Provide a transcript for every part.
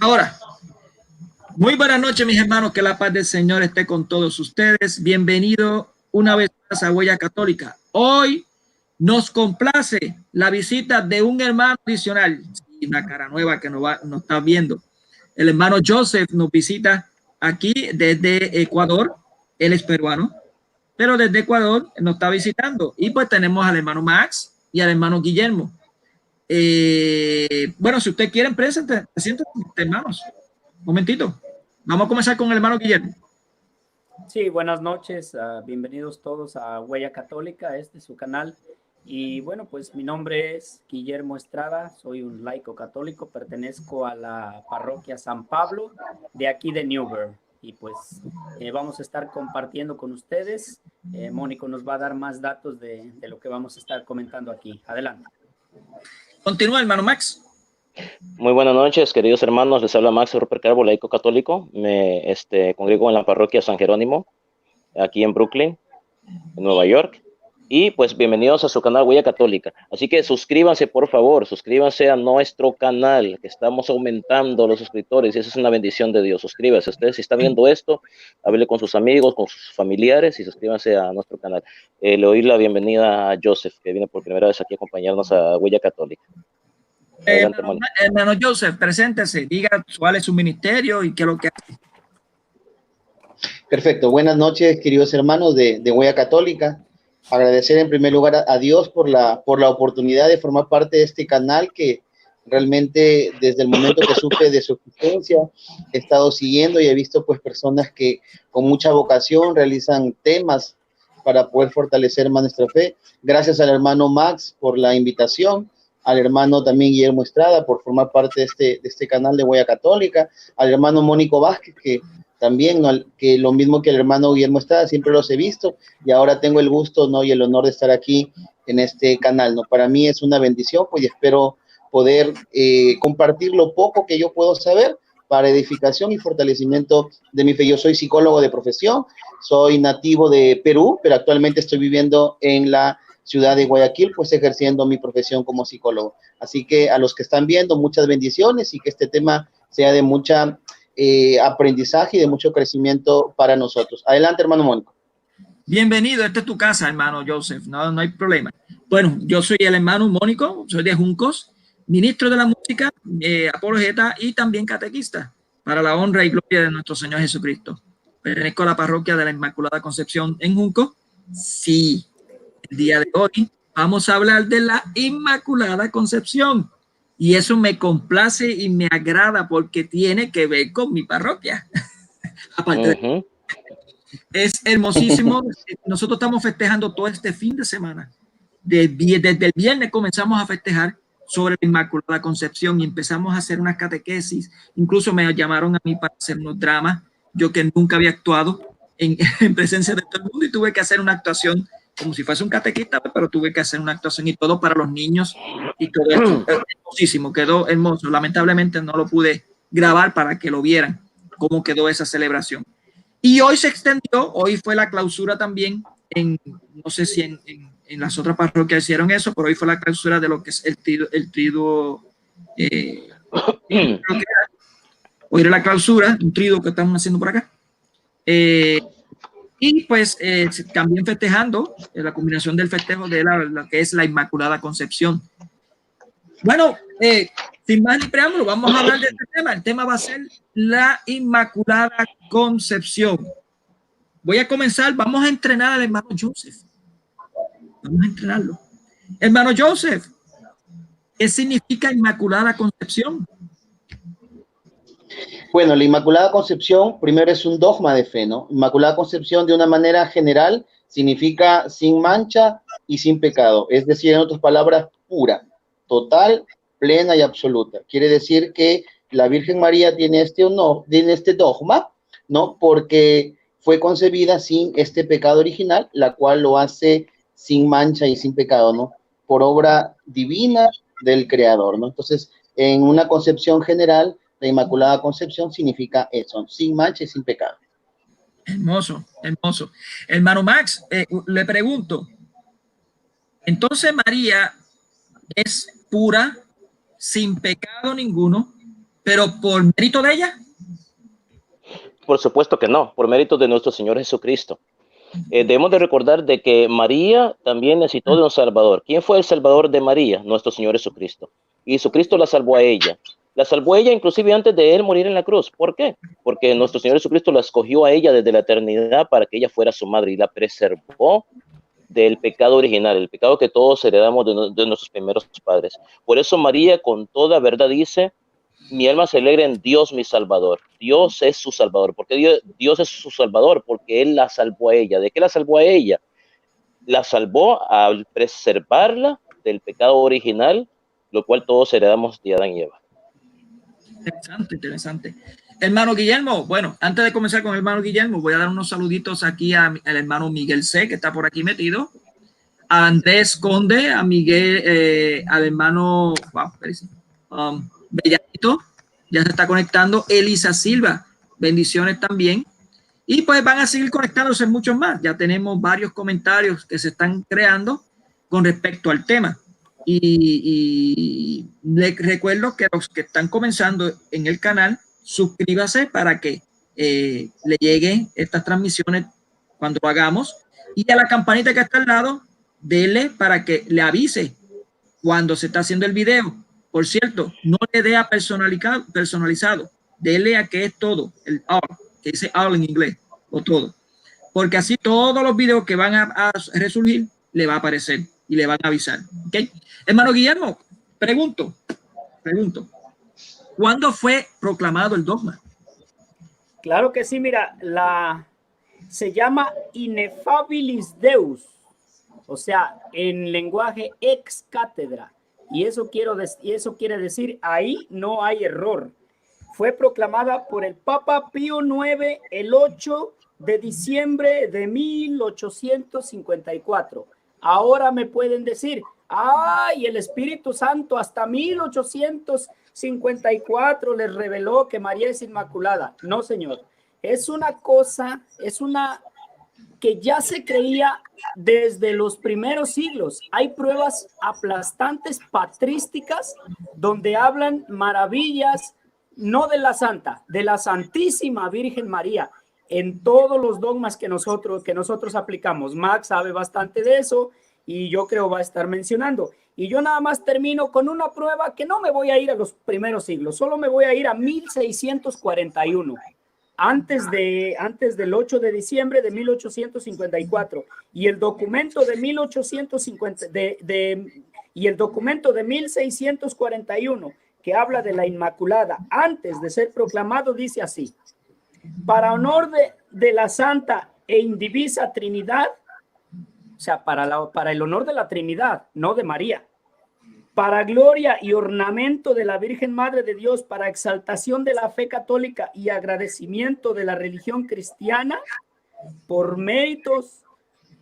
Ahora, muy buenas noches, mis hermanos, que la paz del Señor esté con todos ustedes. Bienvenido una vez más a Huella Católica. Hoy nos complace la visita de un hermano adicional, una cara nueva que nos está viendo. El hermano Joseph nos visita aquí desde Ecuador. Él es peruano, pero desde Ecuador nos está visitando. Y pues tenemos al hermano Max y al hermano Guillermo. Bueno, si ustedes quieren, preséntense, hermanos. Un momentito. Vamos a comenzar con el hermano Guillermo. Sí, buenas noches. Bienvenidos todos a Huella Católica. Este es su canal. Y bueno, pues mi nombre es Guillermo Estrada. Soy un laico católico. Pertenezco a la parroquia San Pablo de aquí de Newburgh. Y pues vamos a estar compartiendo con ustedes. Mónico nos va a dar más datos de lo que vamos a estar comentando aquí. Adelante. Continúa, hermano Max. Muy buenas noches, queridos hermanos. Les habla Max Rupert Carbo, laico católico. Me congrego en la parroquia San Jerónimo, aquí en Brooklyn, en Nueva York. Y pues bienvenidos a su canal Huella Católica. Así que suscríbanse, por favor, suscríbanse a nuestro canal, que estamos aumentando los suscriptores y eso es una bendición de Dios. Suscríbanse. Ustedes, si están viendo esto, hable con sus amigos, con sus familiares y suscríbanse a nuestro canal. Le doy la bienvenida a Joseph, que viene por primera vez aquí a acompañarnos a Huella Católica. Hermano Joseph, preséntese, diga cuál es su ministerio y qué es lo que hace. Perfecto, buenas noches, queridos hermanos de Huella Católica. Agradecer en primer lugar a Dios por la oportunidad de formar parte de este canal que realmente desde el momento que supe de su existencia he estado siguiendo y he visto pues personas que con mucha vocación realizan temas para poder fortalecer más nuestra fe. Gracias al hermano Max por la invitación, al hermano también Guillermo Estrada por formar parte de este canal de Huella Católica, al hermano Mónico Vázquez que también, ¿no? Que lo mismo que el hermano Guillermo Estrada, siempre los he visto y ahora tengo el gusto, ¿no? Y el honor de estar aquí en este canal, ¿no? Para mí es una bendición, pues y espero poder compartir lo poco que yo puedo saber para edificación y fortalecimiento de mi fe. Yo soy psicólogo de profesión, soy nativo de Perú, pero actualmente estoy viviendo en la ciudad de Guayaquil, pues ejerciendo mi profesión como psicólogo. Así que a los que están viendo, muchas bendiciones y que este tema sea de mucha aprendizaje y de mucho crecimiento para nosotros. Adelante, hermano Mónico. Bienvenido, esta es tu casa, hermano Joseph, no hay problema. Bueno, yo soy el hermano Mónico, soy de Juncos, ministro de la música, apologeta y también catequista para la honra y gloria de nuestro Señor Jesucristo. Pertenezco a la parroquia de la Inmaculada Concepción en Juncos. Sí, el día de hoy vamos a hablar de la Inmaculada Concepción. Y eso me complace y me agrada porque tiene que ver con mi parroquia. Aparte es hermosísimo. Nosotros estamos festejando todo este fin de semana. Desde el viernes comenzamos a festejar sobre la Inmaculada Concepción y empezamos a hacer unas catequesis. Incluso me llamaron a mí para hacer unos dramas. Yo que nunca había actuado en presencia de todo el mundo y tuve que hacer una actuación como si fuese un catequista, pero tuve que hacer una actuación y todo para los niños y todo esto. Hermosísimo, quedó hermoso. Lamentablemente no lo pude grabar para que lo vieran cómo quedó esa celebración. Y hoy se extendió, hoy fue la clausura también, no sé si en las otras parroquias hicieron eso, pero hoy fue la clausura de lo que es el triduo. Hoy era la clausura, un triduo que estamos haciendo por acá. Y pues también festejando la combinación del festejo de lo que es la Inmaculada Concepción. Bueno, sin más ni preámbulo, vamos a hablar de este tema. El tema va a ser la Inmaculada Concepción. Voy a comenzar, vamos a entrenar al hermano Joseph. Vamos a entrenarlo. Hermano Joseph, ¿qué significa Inmaculada Concepción? Bueno, la Inmaculada Concepción primero es un dogma de fe, ¿no? Inmaculada Concepción de una manera general significa sin mancha y sin pecado, es decir, en otras palabras, pura, total, plena y absoluta. Quiere decir que la Virgen María tiene este dogma, ¿no? Porque fue concebida sin este pecado original, la cual lo hace sin mancha y sin pecado, ¿no? Por obra divina del Creador, ¿no? Entonces, en una concepción general, la Inmaculada Concepción significa eso, sin mancha y sin pecado. Hermoso, hermoso. Hermano Max, le pregunto, entonces María es pura, sin pecado ninguno, pero por mérito de ella. Por supuesto que no, por mérito de nuestro Señor Jesucristo. Debemos de recordar de que María también necesitó de un Salvador. ¿Quién fue el Salvador de María? Nuestro Señor Jesucristo. Y Jesucristo la salvó a ella. La salvó a ella inclusive antes de él morir en la cruz. ¿Por qué? Porque nuestro Señor Jesucristo la escogió a ella desde la eternidad para que ella fuera su madre y la preservó del pecado original, el pecado que todos heredamos de nuestros primeros padres. Por eso María con toda verdad dice: mi alma se alegra en Dios mi Salvador. Dios es su Salvador. ¿Por qué Dios es su Salvador? Porque Él la salvó a ella. ¿De qué la salvó a ella? La salvó al preservarla del pecado original, lo cual todos heredamos de Adán y Eva. Interesante, interesante. Hermano Guillermo, bueno, antes de comenzar con el hermano Guillermo, voy a dar unos saluditos aquí al hermano Miguel C, que está por aquí metido, a Andrés Conde, a Miguel, al hermano Bellanito, ya se está conectando, Elisa Silva, bendiciones también. Y pues van a seguir conectándose muchos más. Ya tenemos varios comentarios que se están creando con respecto al tema. Y les recuerdo que los que están comenzando en el canal, suscríbase para que le lleguen estas transmisiones cuando lo hagamos. Y a la campanita que está al lado, dele para que le avise cuando se está haciendo el video. Por cierto, no le dé a personalizado. Dele a que es todo, el all, que dice all en inglés, o todo. Porque así todos los videos que van a resurgir le va a aparecer y le van a avisar. ¿Okay? Hermano Guillermo, pregunto, ¿cuándo fue proclamado el dogma? Claro que sí, mira, se llama Ineffabilis Deus, o sea, en lenguaje ex cátedra, y eso quiere decir ahí no hay error. Fue proclamada por el Papa Pío IX el 8 de diciembre de 1854. Ahora me pueden decir, ay, el Espíritu Santo hasta 1854 les reveló que María es inmaculada. No, señor. Es una cosa, que ya se creía desde los primeros siglos. Hay pruebas aplastantes patrísticas donde hablan maravillas, no de la santa, de la Santísima Virgen María, en todos los dogmas que nosotros aplicamos. Max sabe bastante de eso y yo creo va a estar mencionando. Y yo nada más termino con una prueba que no me voy a ir a los primeros siglos, solo me voy a ir a 1641. Antes del 8 de diciembre de 1854, y el documento de 1641 que habla de la Inmaculada antes de ser proclamado dice así: para honor de la Santa e Indivisa Trinidad, o sea, para el honor de la Trinidad, no de María, para gloria y ornamento de la Virgen Madre de Dios, para exaltación de la fe católica y agradecimiento de la religión cristiana, por méritos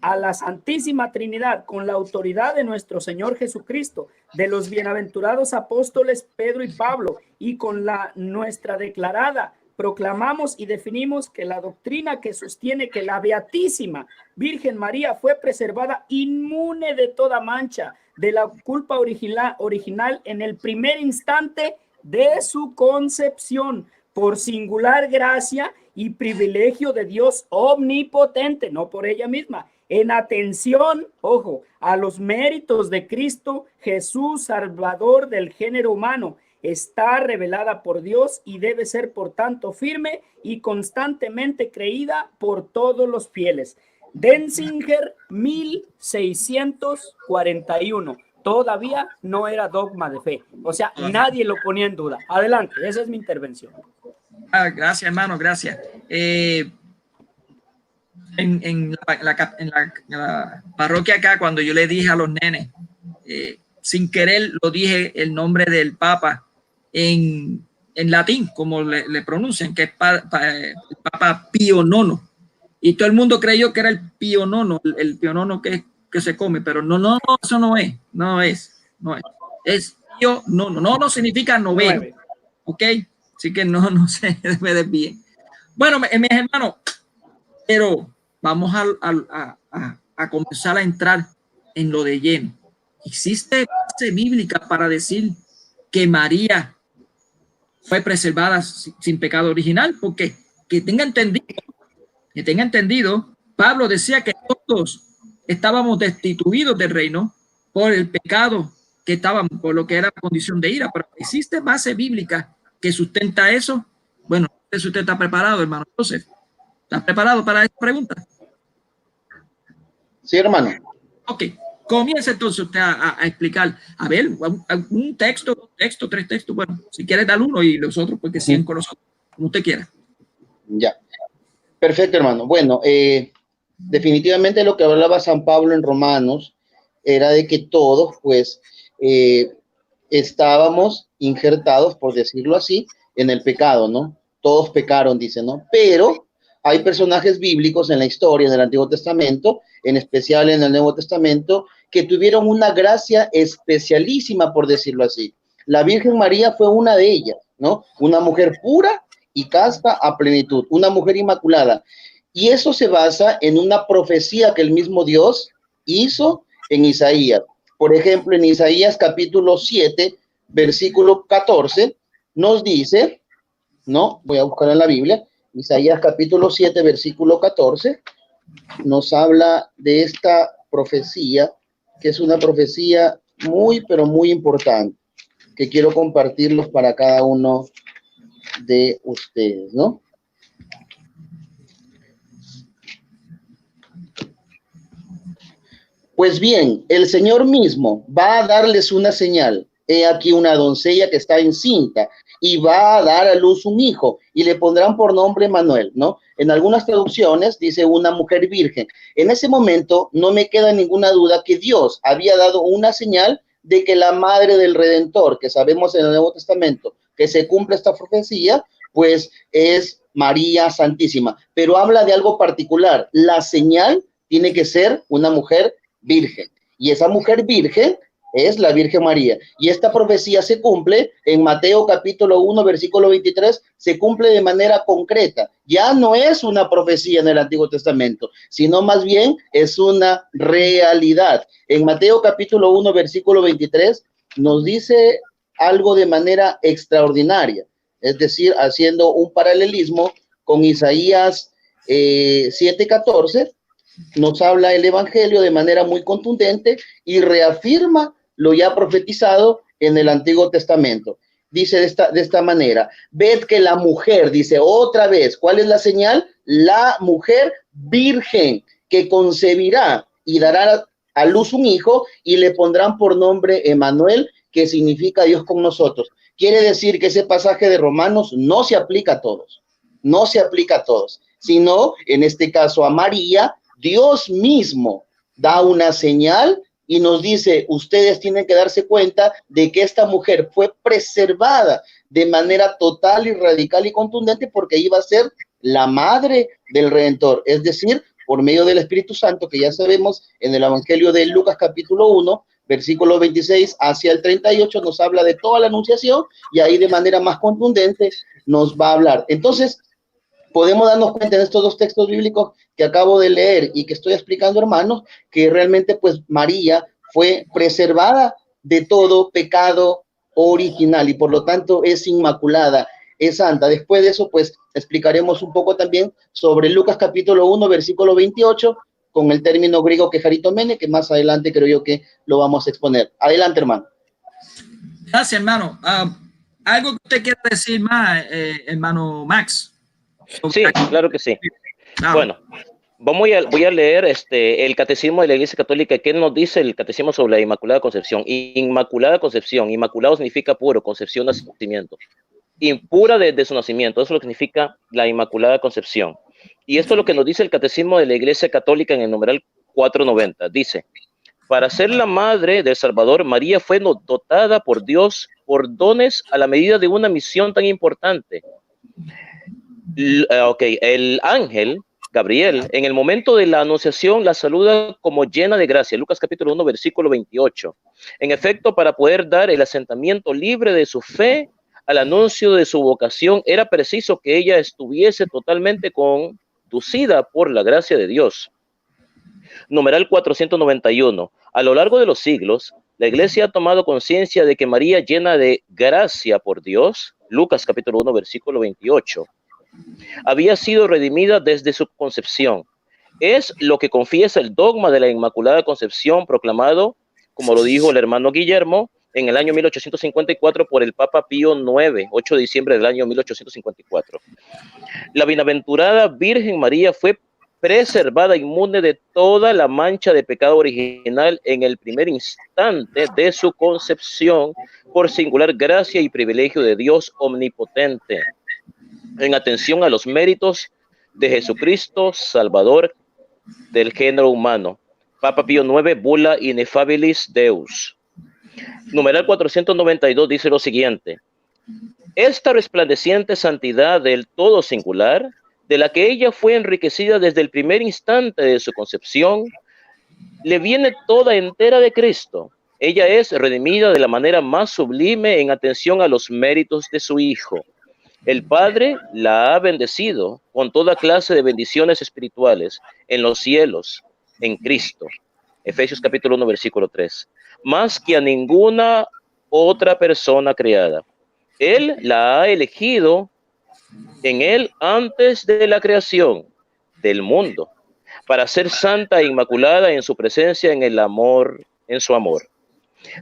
a la Santísima Trinidad, con la autoridad de nuestro Señor Jesucristo, de los bienaventurados apóstoles Pedro y Pablo, y con la nuestra declarada, proclamamos y definimos que la doctrina que sostiene que la Beatísima Virgen María fue preservada inmune de toda mancha de la culpa original en el primer instante de su concepción, por singular gracia y privilegio de Dios omnipotente, no por ella misma, en atención, ojo, a los méritos de Cristo Jesús, Salvador del género humano. Está revelada por Dios y debe ser por tanto firme y constantemente creída por todos los fieles. Denzinger, 1641. Todavía no era dogma de fe. O sea, nadie lo ponía en duda. Adelante, esa es mi intervención. Gracias, hermano, gracias. En la parroquia acá, cuando yo le dije a los nenes, sin querer lo dije el nombre del Papa en latín, como le pronuncian, que es el Papa Pío IX. Y todo el mundo creyó que era el Pío IX, el Pío IX que se come, pero no, eso no es, es Pío IX. No significa noveno, ¿ok? Así que no se me desvíen. Bueno, mis hermanos, pero vamos a comenzar a entrar en lo de lleno. ¿Existe base bíblica para decir que María fue preservada sin pecado original, porque que tenga entendido, Pablo decía que todos estábamos destituidos del reino por el pecado que estábamos, por lo que era la condición de ira, pero existe base bíblica que sustenta eso. Bueno, eso usted está preparado, hermano Joseph. ¿Está preparado para esta pregunta? Sí, hermano. Ok, comienza entonces usted a explicar, a ver, un texto, tres textos, bueno, si quieres dar uno y los otros, pues que sigan con nosotros, como usted quiera. Ya. Perfecto, hermano. Bueno, definitivamente lo que hablaba San Pablo en Romanos era de que todos, pues, estábamos injertados, por decirlo así, en el pecado, ¿no? Todos pecaron, dice, ¿no? Pero hay personajes bíblicos en la historia del Antiguo Testamento, en especial en el Nuevo Testamento, que tuvieron una gracia especialísima, por decirlo así. La Virgen María fue una de ellas, ¿no? Una mujer pura y casta a plenitud, una mujer inmaculada. Y eso se basa en una profecía que el mismo Dios hizo en Isaías. Por ejemplo, en Isaías capítulo 7, versículo 14, nos dice, ¿no? Voy a buscar en la Biblia, Isaías capítulo 7, versículo 14, nos habla de esta profecía, que es una profecía muy, pero muy importante, que quiero compartirlos para cada uno de ustedes, ¿no? Pues bien, el Señor mismo va a darles una señal. He aquí una doncella que está encinta y va a dar a luz un hijo y le pondrán por nombre Manuel, ¿no? En algunas traducciones dice una mujer virgen. En ese momento no me queda ninguna duda que Dios había dado una señal de que la madre del Redentor, que sabemos en el Nuevo Testamento, que se cumple esta profecía, pues es María Santísima. Pero habla de algo particular. La señal tiene que ser una mujer virgen. Y esa mujer virgen es la Virgen María. Y esta profecía se cumple en Mateo capítulo 1, versículo 23, se cumple de manera concreta. Ya no es una profecía en el Antiguo Testamento, sino más bien es una realidad. En Mateo capítulo 1, versículo 23, nos dice algo de manera extraordinaria, es decir, haciendo un paralelismo con Isaías 7:14, nos habla el Evangelio de manera muy contundente y reafirma lo ya profetizado en el Antiguo Testamento. Dice de esta manera, ved que la mujer, dice otra vez, ¿cuál es la señal? La mujer virgen que concebirá y dará a luz un hijo y le pondrán por nombre Emmanuel, que significa Dios con nosotros. Quiere decir que ese pasaje de Romanos no se aplica a todos, no se aplica a todos, sino en este caso a María. Dios mismo da una señal y nos dice, ustedes tienen que darse cuenta de que esta mujer fue preservada de manera total y radical y contundente porque iba a ser la madre del Redentor, es decir, por medio del Espíritu Santo, que ya sabemos en el Evangelio de Lucas capítulo 1, versículo 26 hacia el 38, nos habla de toda la anunciación y ahí de manera más contundente nos va a hablar. Entonces, podemos darnos cuenta en estos dos textos bíblicos que acabo de leer y que estoy explicando, hermanos, que realmente pues María fue preservada de todo pecado original y por lo tanto es inmaculada, es santa. Después de eso pues explicaremos un poco también sobre Lucas capítulo 1, versículo 28, con el término griego quejaritomene, que más adelante creo yo que lo vamos a exponer. Adelante, hermano. Gracias, hermano. ¿Algo que usted quiera decir más, hermano Max? Sí, claro que sí. Bueno, voy a leer el Catecismo de la Iglesia Católica. ¿Qué nos dice el Catecismo sobre la Inmaculada Concepción? Inmaculada Concepción. Inmaculado significa puro, concepción, nacimiento. Impura desde su nacimiento. Eso es lo que significa la Inmaculada Concepción. Y esto es lo que nos dice el Catecismo de la Iglesia Católica en el numeral 490. Dice, para ser la madre del Salvador, María fue dotada por Dios por dones a la medida de una misión tan importante. El ángel Gabriel, en el momento de la anunciación, la saluda como llena de gracia. Lucas capítulo 1, versículo 28. En efecto, para poder dar el asentamiento libre de su fe al anuncio de su vocación, era preciso que ella estuviese totalmente conducida por la gracia de Dios. Numeral 491. A lo largo de los siglos, la Iglesia ha tomado conciencia de que María, llena de gracia por Dios, Lucas capítulo 1, versículo 28. Había sido redimida desde su concepción. Es lo que confiesa el dogma de la Inmaculada Concepción proclamado, como lo dijo el hermano Guillermo, en el año 1854 por el Papa Pío IX, 8 de diciembre del año 1854. La bienaventurada Virgen María fue preservada inmune de toda la mancha de pecado original en el primer instante de su concepción por singular gracia y privilegio de Dios omnipotente, en atención a los méritos de Jesucristo, Salvador del género humano. Papa Pío IX, Bula Ineffabilis Deus. Numeral 492 dice lo siguiente: esta resplandeciente santidad del todo singular, de la que ella fue enriquecida desde el primer instante de su concepción, le viene toda entera de Cristo. Ella es redimida de la manera más sublime en atención a los méritos de su Hijo. El Padre la ha bendecido con toda clase de bendiciones espirituales en los cielos, en Cristo. Efesios capítulo 1, versículo 3. Más que a ninguna otra persona creada. Él la ha elegido en él antes de la creación del mundo, para ser santa e inmaculada en su presencia, en el amor, en su amor.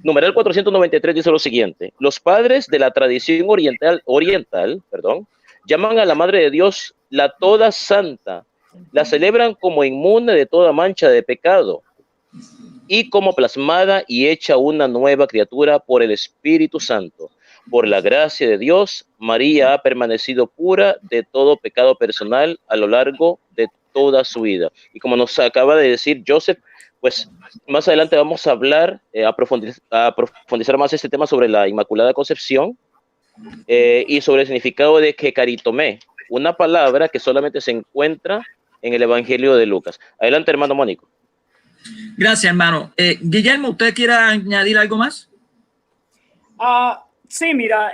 Numeral 493 dice lo siguiente: los padres de la tradición oriental, llaman a la Madre de Dios la Toda Santa, la celebran como inmune de toda mancha de pecado y como plasmada y hecha una nueva criatura por el Espíritu Santo. Por la gracia de Dios, María ha permanecido pura de todo pecado personal a lo largo de toda su vida. Y como nos acaba de decir Joseph, pues más adelante vamos a hablar, a profundizar más este tema sobre la Inmaculada Concepción y sobre el significado de Kekaritomé, una palabra que solamente se encuentra en el Evangelio de Lucas. Adelante, hermano Mónico. Gracias, hermano. Guillermo, ¿usted quiere añadir algo más? Sí, mira,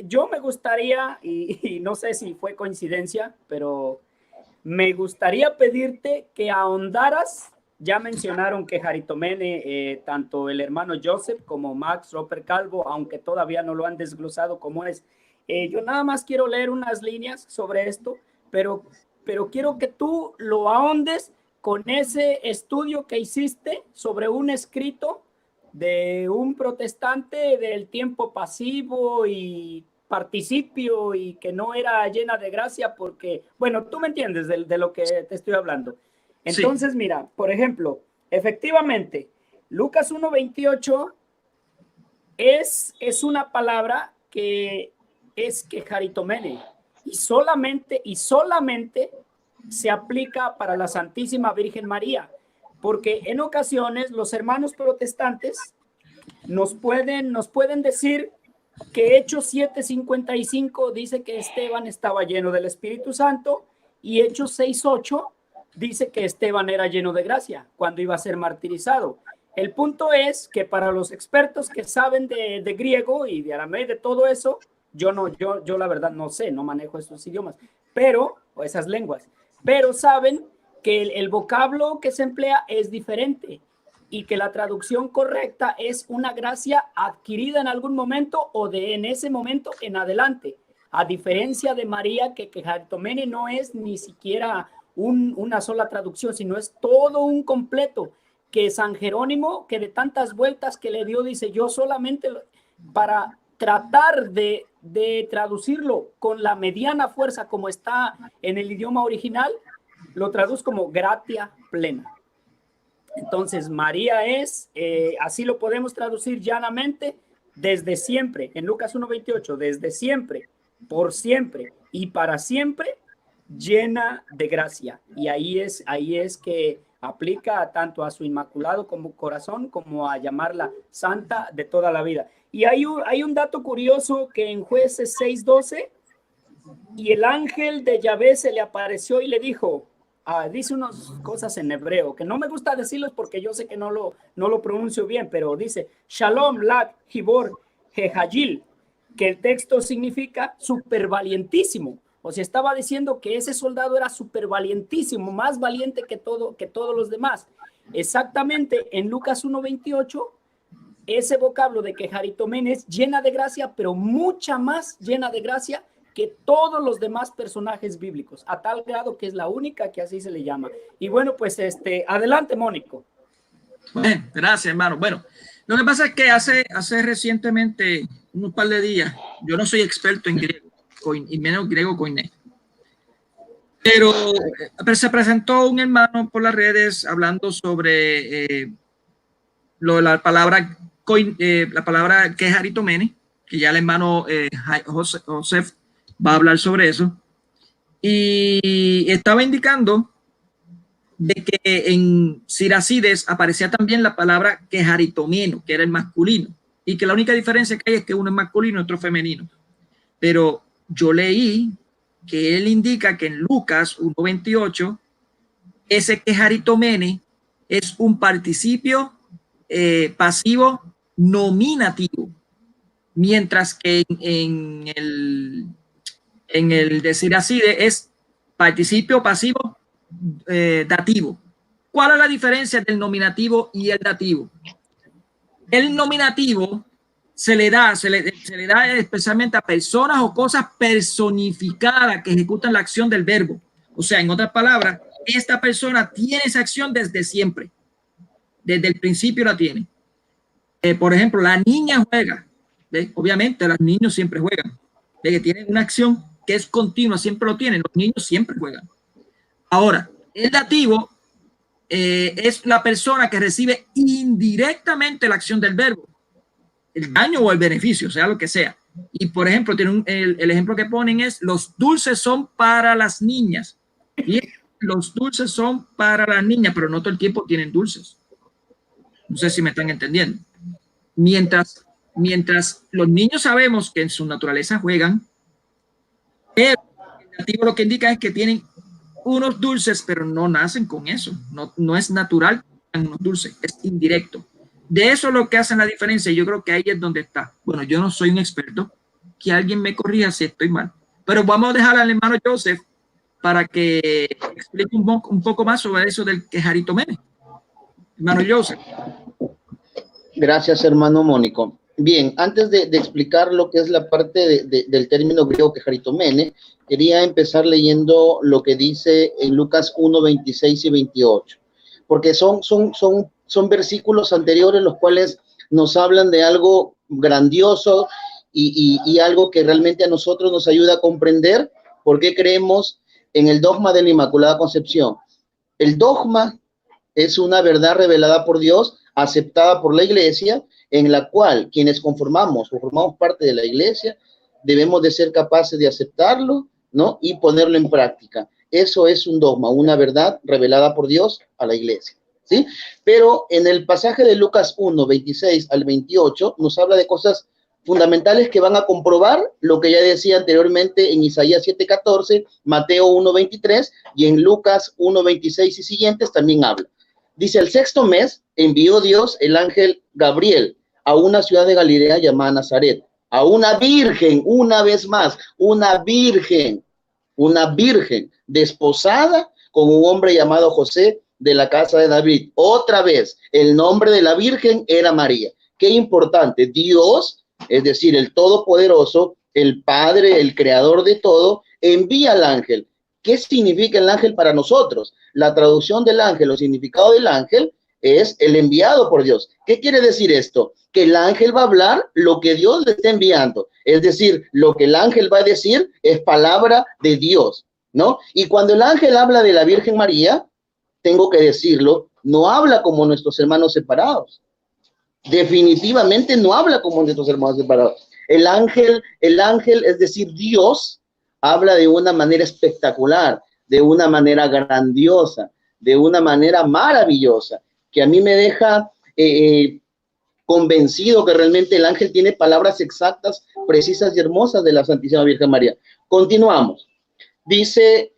yo me gustaría, y no sé si fue coincidencia, pero me gustaría pedirte que ahondaras. Ya mencionaron que Jaritomene, tanto el hermano Joseph como Max Roper Calvo, aunque todavía no lo han desglosado como es. Yo nada más quiero leer unas líneas sobre esto, pero quiero que tú lo ahondes con ese estudio que hiciste sobre un escrito de un protestante del tiempo pasivo y participio y que no era llena de gracia porque, bueno, tú me entiendes de lo que te estoy hablando. Entonces, sí. Mira, por ejemplo, efectivamente, Lucas 1:28 es una palabra que es Kejaritomene y solamente se aplica para la Santísima Virgen María, porque en ocasiones los hermanos protestantes nos pueden decir que Hechos 7:55 dice que Esteban estaba lleno del Espíritu Santo y Hechos 6:8 dice que Esteban era lleno de gracia cuando iba a ser martirizado. El punto es que para los expertos que saben de griego y de arameo, de todo eso, yo la verdad no sé, no manejo esos idiomas, o esas lenguas, pero saben que el vocablo que se emplea es diferente y que la traducción correcta es una gracia adquirida en algún momento o de en ese momento en adelante, a diferencia de María, que Jaritomene no es ni siquiera una sola traducción, sino es todo un completo, que San Jerónimo, que de tantas vueltas que le dio, dice, yo solamente para tratar de traducirlo con la mediana fuerza como está en el idioma original, lo traduzco como gratia plena. Entonces, María es, así lo podemos traducir llanamente, desde siempre, en Lucas 1:28, desde siempre, por siempre y para siempre, llena de gracia. Y ahí es que aplica tanto a su inmaculado como corazón, como a llamarla santa de toda la vida. Y hay un dato curioso que en Jueces 6:12, y el ángel de Yahvé se le apareció y le dijo, dice unas cosas en hebreo, que no me gusta decirlos porque yo sé que no lo pronuncio bien, pero dice, Shalom, Lak, Hibor, Jehayil, que el texto significa supervalientísimo. O sea, estaba diciendo que ese soldado era supervalientísimo, más valiente que todos los demás. Exactamente, en Lucas 1:28, ese vocablo de quejaritomen es llena de gracia, pero mucha más llena de gracia que todos los demás personajes bíblicos, a tal grado que es la única que así se le llama. Y bueno, pues adelante, Mónico. Bueno, gracias, hermano. Bueno, lo que pasa es que hace recientemente, unos par de días, yo no soy experto en griego, y menos griego koiné, pero se presentó un hermano por las redes hablando sobre la palabra quejaritomene, que ya el hermano Joseph va a hablar sobre eso, y estaba indicando de que en Siracides aparecía también la palabra quejaritomeno, que era el masculino, y que la única diferencia que hay es que uno es masculino y otro femenino. Pero yo leí que él indica que en Lucas 1:28 ese quejaritomene es un participio pasivo nominativo, mientras que en el de Siracides es participio pasivo dativo. ¿Cuál es la diferencia del nominativo y el dativo? El nominativo se le da especialmente a personas o cosas personificadas que ejecutan la acción del verbo. O sea, en otras palabras, esta persona tiene esa acción desde siempre. Desde el principio la tiene. Por ejemplo, la niña juega. ¿Ves? Obviamente, los niños siempre juegan. ¿Ves? Que tienen una acción que es continua, siempre lo tienen. Los niños siempre juegan. Ahora, el dativo es la persona que recibe indirectamente la acción del verbo, el daño o el beneficio, sea lo que sea. Y por ejemplo, el ejemplo que ponen es: los dulces son para las niñas. Y los dulces son para las niñas, pero no todo el tiempo tienen dulces. No sé si me están entendiendo. Mientras los niños sabemos que en su naturaleza juegan, pero el dativo lo que indica es que tienen unos dulces, pero no nacen con eso. No es natural unos dulces, es indirecto. De eso es lo que hacen la diferencia. Yo creo que ahí es donde está. Bueno, yo no soy un experto, que alguien me corrija si estoy mal, pero vamos a dejar al hermano Joseph para que explique un poco más sobre eso del quejaritomene. Hermano Joseph. Gracias, hermano Mónico. Bien, antes de explicar lo que es la parte del término griego quejaritomene, quería empezar leyendo lo que dice en Lucas 1:26 y 28, porque son versículos anteriores los cuales nos hablan de algo grandioso y algo que realmente a nosotros nos ayuda a comprender por qué creemos en el dogma de la Inmaculada Concepción. El dogma es una verdad revelada por Dios, aceptada por la Iglesia, en la cual quienes formamos parte de la Iglesia, debemos de ser capaces de aceptarlo, ¿no? Y ponerlo en práctica. Eso es un dogma, una verdad revelada por Dios a la Iglesia, ¿sí? Pero en el pasaje de Lucas 1:26 al 28 nos habla de cosas fundamentales que van a comprobar lo que ya decía anteriormente en Isaías 7:14, Mateo 1:23 y en Lucas 1:26 y siguientes también habla. Dice: el sexto mes envió Dios el ángel Gabriel a una ciudad de Galilea llamada Nazaret, a una virgen, una vez más, una virgen desposada con un hombre llamado José de la casa de David. Otra vez, el nombre de la virgen era María. Qué importante. Dios, es decir, el Todopoderoso, el Padre, el Creador de todo, envía al ángel. ¿Qué significa el ángel para nosotros? La traducción del ángel, o significado del ángel, es el enviado por Dios. ¿Qué quiere decir esto? Que el ángel va a hablar lo que Dios le está enviando. Es decir, lo que el ángel va a decir es palabra de Dios, ¿no? Y cuando el ángel habla de la Virgen María, tengo que decirlo, no habla como nuestros hermanos separados. Definitivamente no habla como nuestros hermanos separados. El ángel, es decir, Dios, habla de una manera espectacular, de una manera grandiosa, de una manera maravillosa, que a mí me deja convencido que realmente el ángel tiene palabras exactas, precisas y hermosas de la Santísima Virgen María. Continuamos. Dice,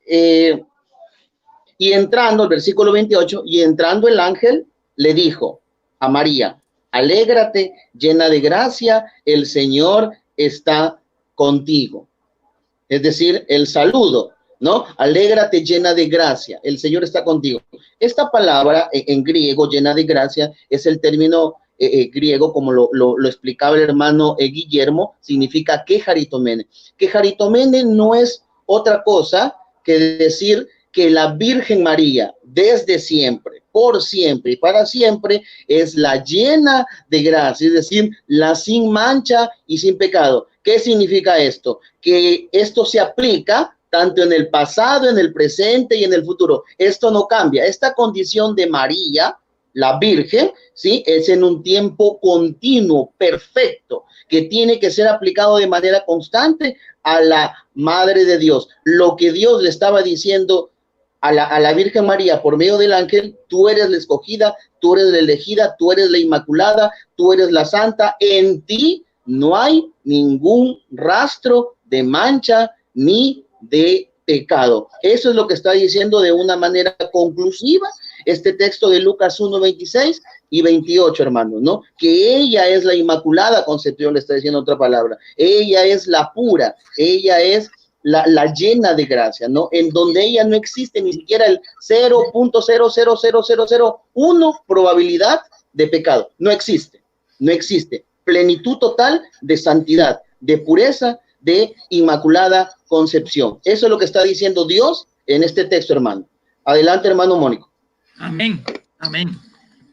y entrando, el versículo 28, y entrando el ángel le dijo a María: alégrate, llena de gracia, el Señor está contigo. Es decir, el saludo, ¿no? Alégrate, llena de gracia, el Señor está contigo. Esta palabra en griego, llena de gracia, es el término griego, como lo explicaba el hermano Guillermo, significa quejaritomene. Quejaritomene no es otra cosa que decir que la Virgen María, desde siempre, por siempre y para siempre, es la llena de gracia, es decir, la sin mancha y sin pecado. ¿Qué significa esto? Que esto se aplica tanto en el pasado, en el presente y en el futuro. Esto no cambia. Esta condición de María, la Virgen, ¿sí? Es en un tiempo continuo, perfecto, que tiene que ser aplicado de manera constante a la Madre de Dios. Lo que Dios le estaba diciendo a la Virgen María por medio del ángel: tú eres la escogida, tú eres la elegida, tú eres la inmaculada, tú eres la santa, en ti no hay ningún rastro de mancha ni de pecado. Eso es lo que está diciendo de una manera conclusiva este texto de Lucas 1, 26 y 28, hermanos, ¿no? Que ella es la inmaculada concepción, le está diciendo otra palabra. Ella es la pura, ella es la llena de gracia, ¿no? En donde ella no existe ni siquiera el 0.000001 probabilidad de pecado. No existe, no existe. Plenitud total de santidad, de pureza, de inmaculada concepción. Eso es lo que está diciendo Dios en este texto, hermano. Adelante, hermano Mónico. Amén, amén.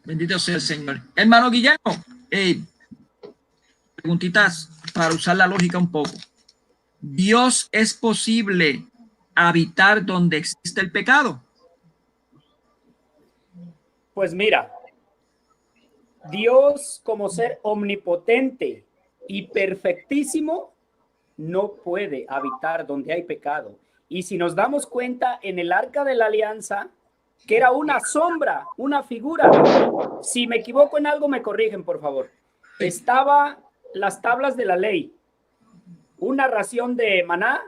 Bendito sea el Señor. Hermano Guillermo, preguntitas para usar la lógica un poco. ¿Dios es posible habitar donde existe el pecado? Pues mira, Dios como ser omnipotente y perfectísimo no puede habitar donde hay pecado. Y si nos damos cuenta, en el Arca de la Alianza, que era una sombra, una figura, si me equivoco en algo me corrigen, por favor, estaba las tablas de la ley, una ración de maná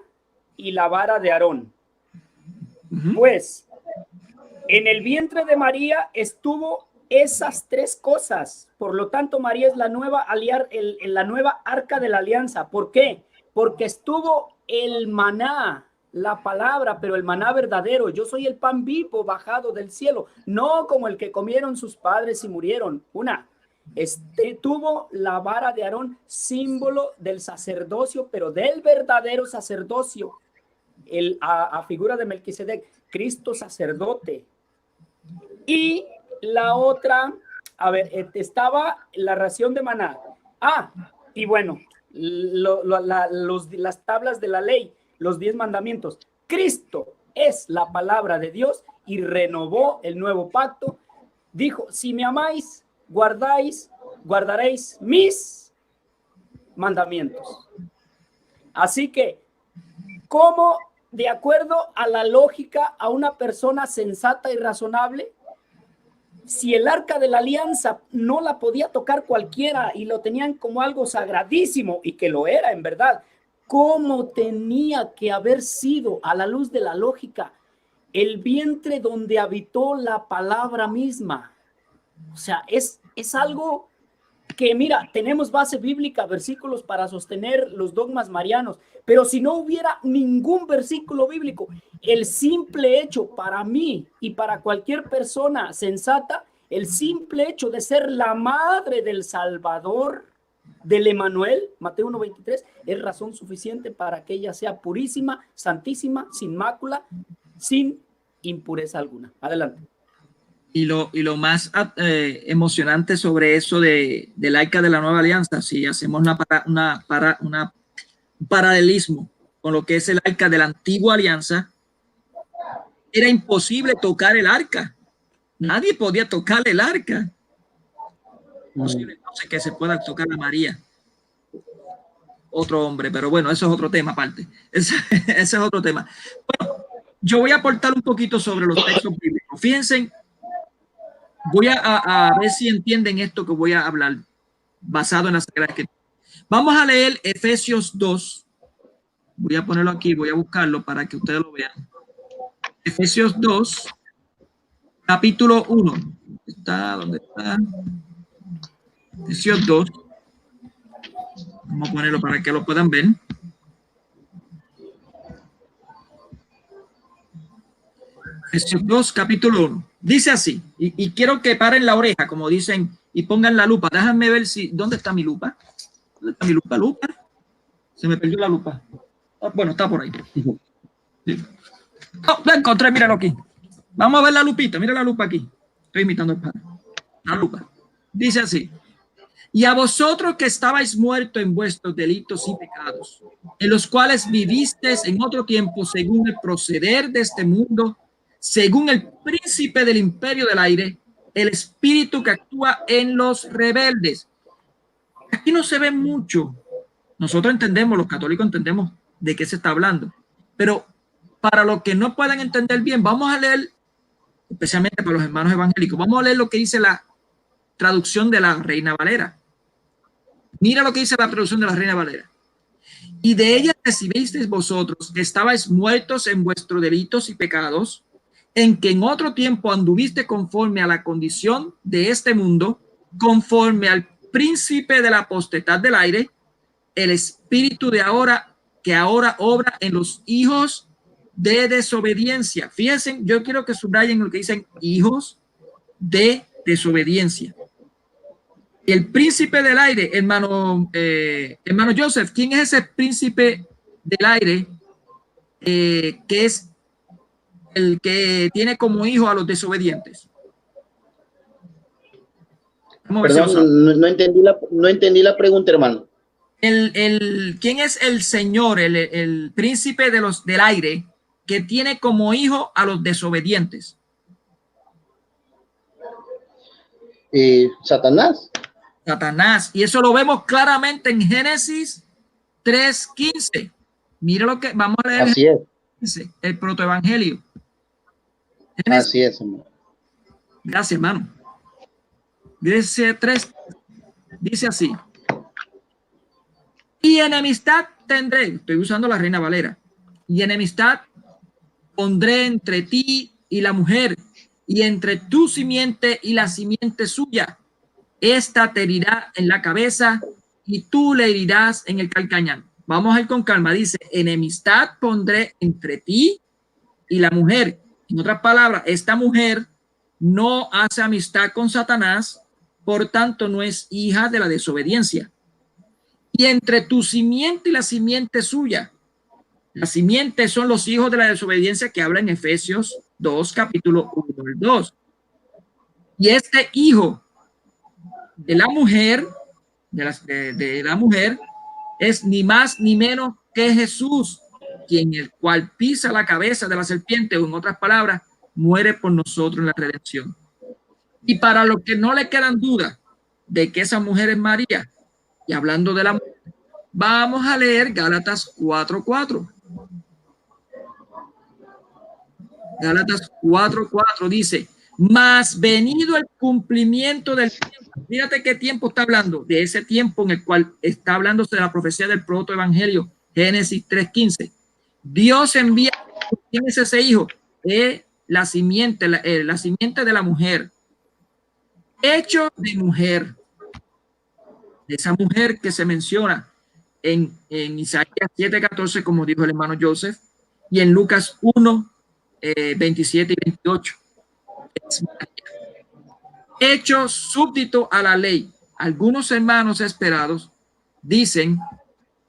y la vara de Aarón. Pues en el vientre de María estuvo esas tres cosas. Por lo tanto, María es la nueva la nueva Arca de la Alianza. ¿Por qué? Porque estuvo el maná, la palabra, pero el maná verdadero. Yo soy el pan vivo bajado del cielo, no como el que comieron sus padres y murieron. Tuvo la vara de Aarón, símbolo del sacerdocio, pero del verdadero sacerdocio, a figura de Melquisedec, Cristo sacerdote. Y la otra, estaba la ración de maná. Y bueno, las tablas de la ley, los 10 mandamientos. Cristo es la palabra de Dios y renovó el nuevo pacto. Dijo: si me amáis, guardaréis mis mandamientos. Así que, ¿cómo, de acuerdo a la lógica, a una persona sensata y razonable, si el Arca de la Alianza no la podía tocar cualquiera y lo tenían como algo sagradísimo, y que lo era en verdad, cómo tenía que haber sido, a la luz de la lógica, el vientre donde habitó la palabra misma? O sea, es algo que, mira, tenemos base bíblica, versículos para sostener los dogmas marianos, pero si no hubiera ningún versículo bíblico, el simple hecho para mí y para cualquier persona sensata, el simple hecho de ser la madre del Salvador, del Emanuel, Mateo 1:23, es razón suficiente para que ella sea purísima, santísima, sin mácula, sin impureza alguna. Adelante. Y lo más emocionante sobre eso del Arca de la Nueva Alianza, si hacemos un paralelismo con lo que es el Arca de la Antigua Alianza, era imposible tocar el Arca. Nadie podía tocar el Arca. Posible entonces que se pueda tocar a María, otro hombre, pero bueno, eso es otro tema aparte. Ese es otro tema. Bueno, yo voy a aportar un poquito sobre los textos bíblicos. Fíjense, voy a ver si entienden esto que voy a hablar, basado en la Sagrada Escritura. Vamos a leer Efesios 2. Voy a ponerlo aquí, voy a buscarlo para que ustedes lo vean. Efesios 2, capítulo 1. ¿Dónde está? Efesios 2. Vamos a ponerlo para que lo puedan ver. Efesios 2, capítulo 1. Dice así, y quiero que paren la oreja, como dicen y pongan la lupa. Déjame ver si, ¿dónde está mi lupa? ¿Dónde está mi lupa? ¿Lupa? Se me perdió la lupa. Ah, bueno, está por ahí. Sí. Oh, la encontré, míralo aquí. Vamos a ver la lupita, mira la lupa aquí. Estoy imitando el padre. La lupa. Dice así. Y a vosotros que estabais muertos en vuestros delitos y pecados, en los cuales vivisteis en otro tiempo según el proceder de este mundo, según el príncipe del imperio del aire, el espíritu que actúa en los rebeldes. Aquí no se ve mucho. Nosotros entendemos, los católicos entendemos de qué se está hablando, pero para los que no puedan entender bien, vamos a leer, especialmente para los hermanos evangélicos, vamos a leer lo que dice la traducción de la Reina Valera. Mira lo que dice la traducción de la Reina Valera. Y de ella recibisteis vosotros, que estabais muertos en vuestros delitos y pecados, en que en otro tiempo anduviste conforme a la condición de este mundo, conforme al príncipe de la potestad del aire, el espíritu de ahora, que ahora obra en los hijos de desobediencia. Fíjense, yo quiero que subrayen lo que dicen hijos de desobediencia. El príncipe del aire, hermano Joseph, ¿quién es ese príncipe del aire que es el que tiene como hijo a los desobedientes? Perdón, no entendí la pregunta, hermano. ¿Quién es el señor, el príncipe del aire que tiene como hijo a los desobedientes? Satanás. Satanás. Y eso lo vemos claramente en Génesis 3:15. Mira lo que vamos a leer. Así es. Dice el protoevangelio. Así es, hermano. Gracias, hermano. Dice 3, dice así. Y enemistad tendré, estoy usando la Reina Valera, y enemistad pondré entre ti y la mujer, y entre tu simiente y la simiente suya. Esta te herirá en la cabeza y tú le herirás en el calcañar. Vamos a ir con calma. Dice, enemistad pondré entre ti y la mujer. En otras palabras, esta mujer no hace amistad con Satanás, por tanto no es hija de la desobediencia. Y entre tu simiente y la simiente suya. La simiente son los hijos de la desobediencia que habla en Efesios 2, capítulo 1 al 2. Y este hijo de la mujer, de la mujer, es ni más ni menos que Jesús, quien el cual pisa la cabeza de la serpiente, o en otras palabras, muere por nosotros en la redención. Y para los que no le quedan dudas de que esa mujer es María, y hablando de la mujer, vamos a leer Gálatas 4:4. Gálatas 4:4 dice, mas venido el cumplimiento del tiempo. Fíjate qué tiempo está hablando, de ese tiempo en el cual está hablándose de la profecía del protoevangelio, Génesis 3:15. Dios envía, ¿quién es ese hijo? La simiente de la mujer, hecho de mujer, de esa mujer que se menciona en Isaías 7:14, como dijo el hermano Joseph, y en Lucas 1:27 y 28. Hecho súbdito a la ley. Algunos hermanos esperados dicen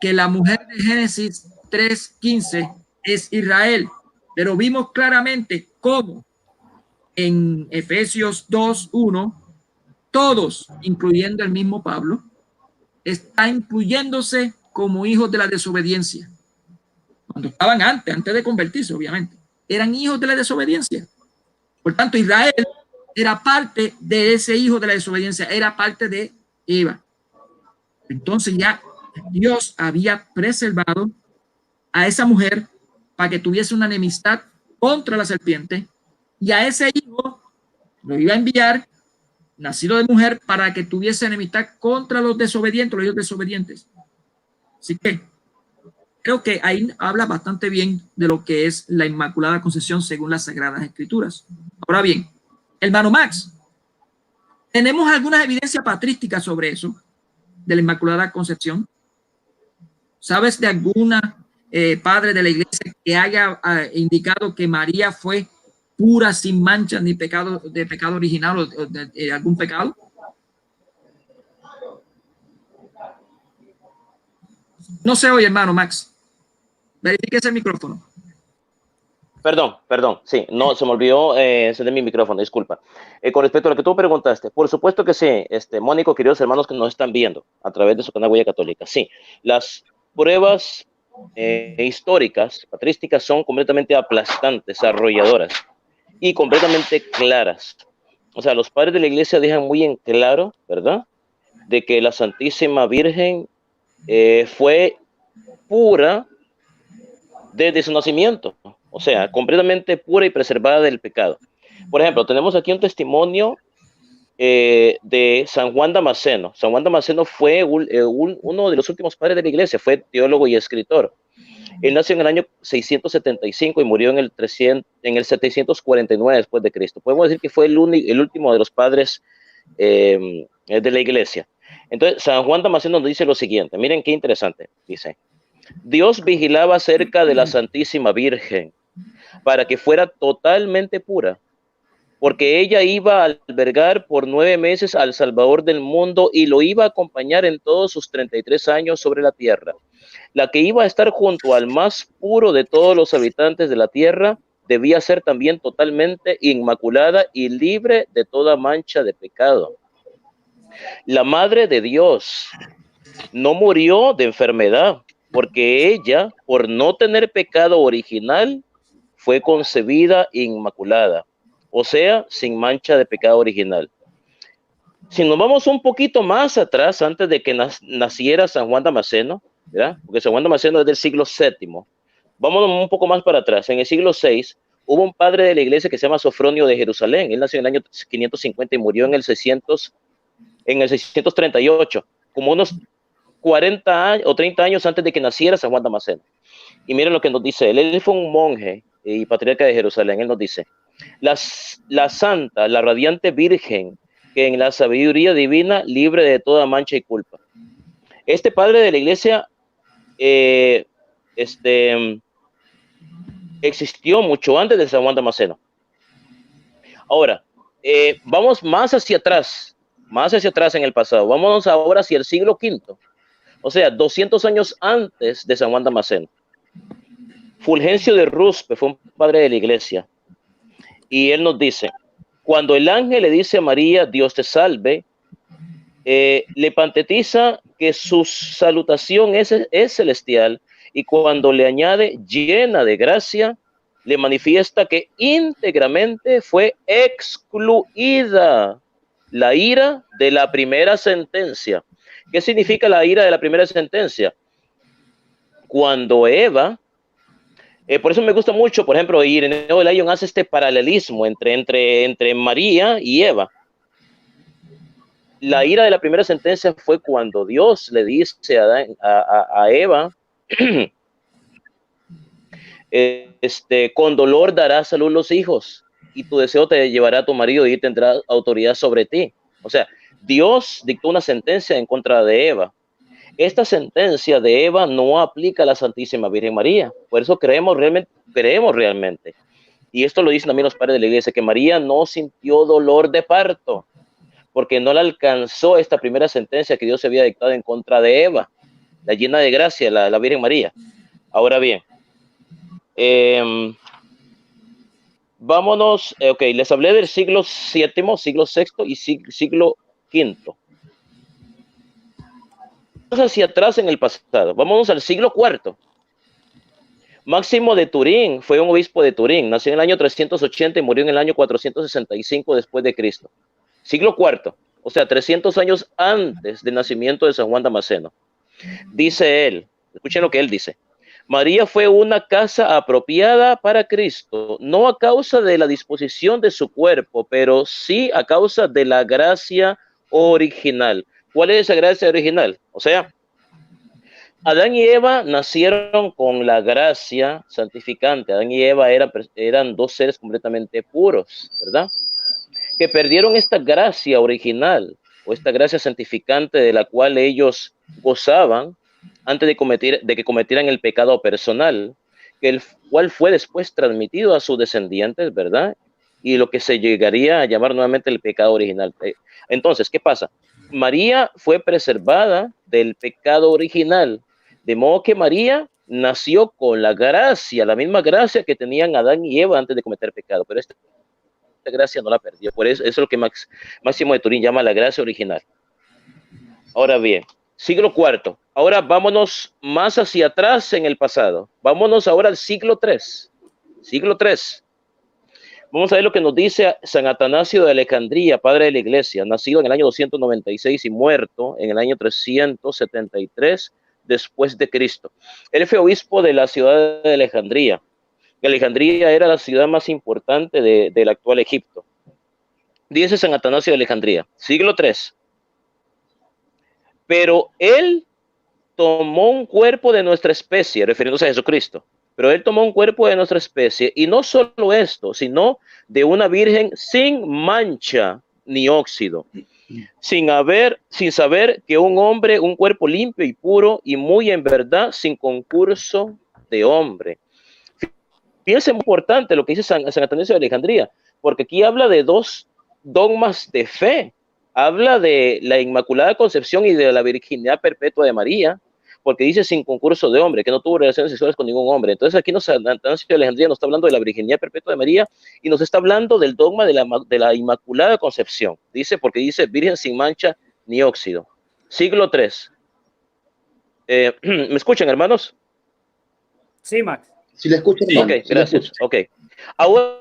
que la mujer de Génesis 3:15 es Israel, pero vimos claramente cómo en Efesios 2:1 todos, incluyendo el mismo Pablo, está incluyéndose como hijos de la desobediencia. Cuando estaban antes de convertirse, obviamente, eran hijos de la desobediencia. Por tanto, Israel era parte de ese hijo de la desobediencia, era parte de Eva. Entonces ya Dios había preservado a esa mujer para que tuviese una enemistad contra la serpiente, y a ese hijo lo iba a enviar, nacido de mujer, para que tuviese enemistad contra los desobedientes, los hijos desobedientes. Así que creo que ahí habla bastante bien de lo que es la Inmaculada Concepción según las Sagradas Escrituras. Ahora bien, hermano Max, tenemos algunas evidencias patrísticas sobre eso, de la Inmaculada Concepción. ¿Sabes de alguna padre de la iglesia que haya indicado que María fue pura, sin mancha, ni pecado, de pecado original o de algún pecado? No se oye, hermano Max. Verifique ese micrófono. Perdón, sí, no, se me olvidó encender mi micrófono, disculpa. Con respecto a lo que tú preguntaste, por supuesto que sí, Mónico, queridos hermanos que nos están viendo a través de su canal Huella Católica, sí, las pruebas históricas, patrísticas, son completamente aplastantes, arrolladoras y completamente claras. O sea, los padres de la iglesia dejan muy en claro, ¿verdad?, de que la Santísima Virgen fue pura desde su nacimiento, o sea, completamente pura y preservada del pecado. Por ejemplo, tenemos aquí un testimonio de San Juan Damasceno. San Juan Damasceno fue uno de los últimos padres de la iglesia, fue teólogo y escritor. Él nació en el año 675 y murió en el 749 después de Cristo. Podemos decir que fue el último de los padres de la iglesia. Entonces, San Juan Damasceno nos dice lo siguiente, miren qué interesante, dice: Dios vigilaba cerca de la Santísima Virgen para que fuera totalmente pura, porque ella iba a albergar por 9 meses al Salvador del mundo y lo iba a acompañar en todos sus 33 años sobre la tierra. La que iba a estar junto al más puro de todos los habitantes de la tierra debía ser también totalmente inmaculada y libre de toda mancha de pecado. La Madre de Dios no murió de enfermedad, porque ella, por no tener pecado original, fue concebida inmaculada, o sea, sin mancha de pecado original. Si nos vamos un poquito más atrás, antes de que naciera San Juan Damasceno, ¿verdad?, porque San Juan Damasceno es del siglo VII, vámonos un poco más para atrás. En el siglo VI hubo un padre de la iglesia que se llama Sofronio de Jerusalén. Él nació en el año 550 y murió en el 638, como unos 40 años o 30 años antes de que naciera San Juan Damasceno. Y miren lo que nos dice él. Él fue un monje y patriarca de Jerusalén. Él nos dice: la santa, la radiante virgen, que en la sabiduría divina, libre de toda mancha y culpa. Este padre de la iglesia existió mucho antes de San Juan Damasceno. Ahora, vamos más hacia atrás en el pasado. Vámonos ahora hacia el siglo V, o sea, 200 años antes de San Juan Damasceno. Fulgencio de Ruspe fue un padre de la iglesia, y él nos dice: cuando el ángel le dice a María, Dios te salve, le pantetiza que su salutación es celestial, y cuando le añade llena de gracia, le manifiesta que íntegramente fue excluida la ira de la primera sentencia. ¿Qué significa la ira de la primera sentencia? Cuando Eva, por eso me gusta mucho, por ejemplo, Ireneo de Lyon hace este paralelismo entre María y Eva. La ira de la primera sentencia fue cuando Dios le dice a Eva, con dolor darás a luz los hijos, y tu deseo te llevará a tu marido y tendrá autoridad sobre ti. O sea, Dios dictó una sentencia en contra de Eva. Esta sentencia de Eva no aplica a la Santísima Virgen María. Por eso creemos realmente. Y esto lo dicen también los padres de la iglesia, que María no sintió dolor de parto, porque no le alcanzó esta primera sentencia que Dios había dictado en contra de Eva, la llena de gracia, la Virgen María. Ahora bien, vámonos, les hablé del siglo VII, siglo VI y siglo V. Vamos hacia atrás en el pasado, vámonos al siglo IV. Máximo de Turín fue un obispo de Turín, nació en el año 380 y murió en el año 465 después de Cristo. Siglo IV, o sea, 300 años antes del nacimiento de San Juan Damasceno. Dice él, escuchen lo que él dice: María fue una casa apropiada para Cristo, no a causa de la disposición de su cuerpo, pero sí a causa de la gracia original. ¿Cuál es esa gracia original? O sea, Adán y Eva nacieron con la gracia santificante. Adán y Eva eran dos seres completamente puros, ¿verdad?, que perdieron esta gracia original o esta gracia santificante de la cual ellos gozaban antes de que cometieran el pecado personal, el cual fue después transmitido a sus descendientes, ¿verdad? Y lo que se llegaría a llamar nuevamente el pecado original. Entonces, ¿qué pasa? María fue preservada del pecado original, De modo que María nació con la gracia, la misma gracia que tenían Adán y Eva antes de cometer pecado, pero esta gracia no la perdió. Por eso es lo que Máximo de Turín llama la gracia original. Ahora bien, siglo IV. Ahora vámonos más hacia atrás en el pasado. Vámonos ahora al siglo III. Siglo III. Vamos a ver lo que nos dice San Atanasio de Alejandría, padre de la iglesia, nacido en el año 296 y muerto en el año 373 después de Cristo. Él fue obispo de la ciudad de Alejandría. Alejandría era la ciudad más importante del actual Egipto. Dice San Atanasio de Alejandría, siglo III. Pero él tomó un cuerpo de nuestra especie, refiriéndose a Jesucristo. Pero él tomó un cuerpo de nuestra especie, y no solo esto, sino de una virgen sin mancha ni óxido, sin saber que un hombre, un cuerpo limpio y puro, y muy en verdad, sin concurso de hombre. Fíjense, muy importante lo que dice San Atanasio de Alejandría, porque aquí habla de dos dogmas de fe. Habla de la Inmaculada Concepción y de la virginidad perpetua de María, porque dice sin concurso de hombre, que no tuvo relaciones sexuales con ningún hombre. Entonces aquí San Atanasio de Alejandría nos está hablando de la virginidad perpetua de María y nos está hablando del dogma de la Inmaculada Concepción. Dice, porque dice virgen sin mancha ni óxido. Siglo III. ¿Me escuchan, hermanos? Sí, Max. Si le escuchan, Sí, ok, gracias. Ok. Ahora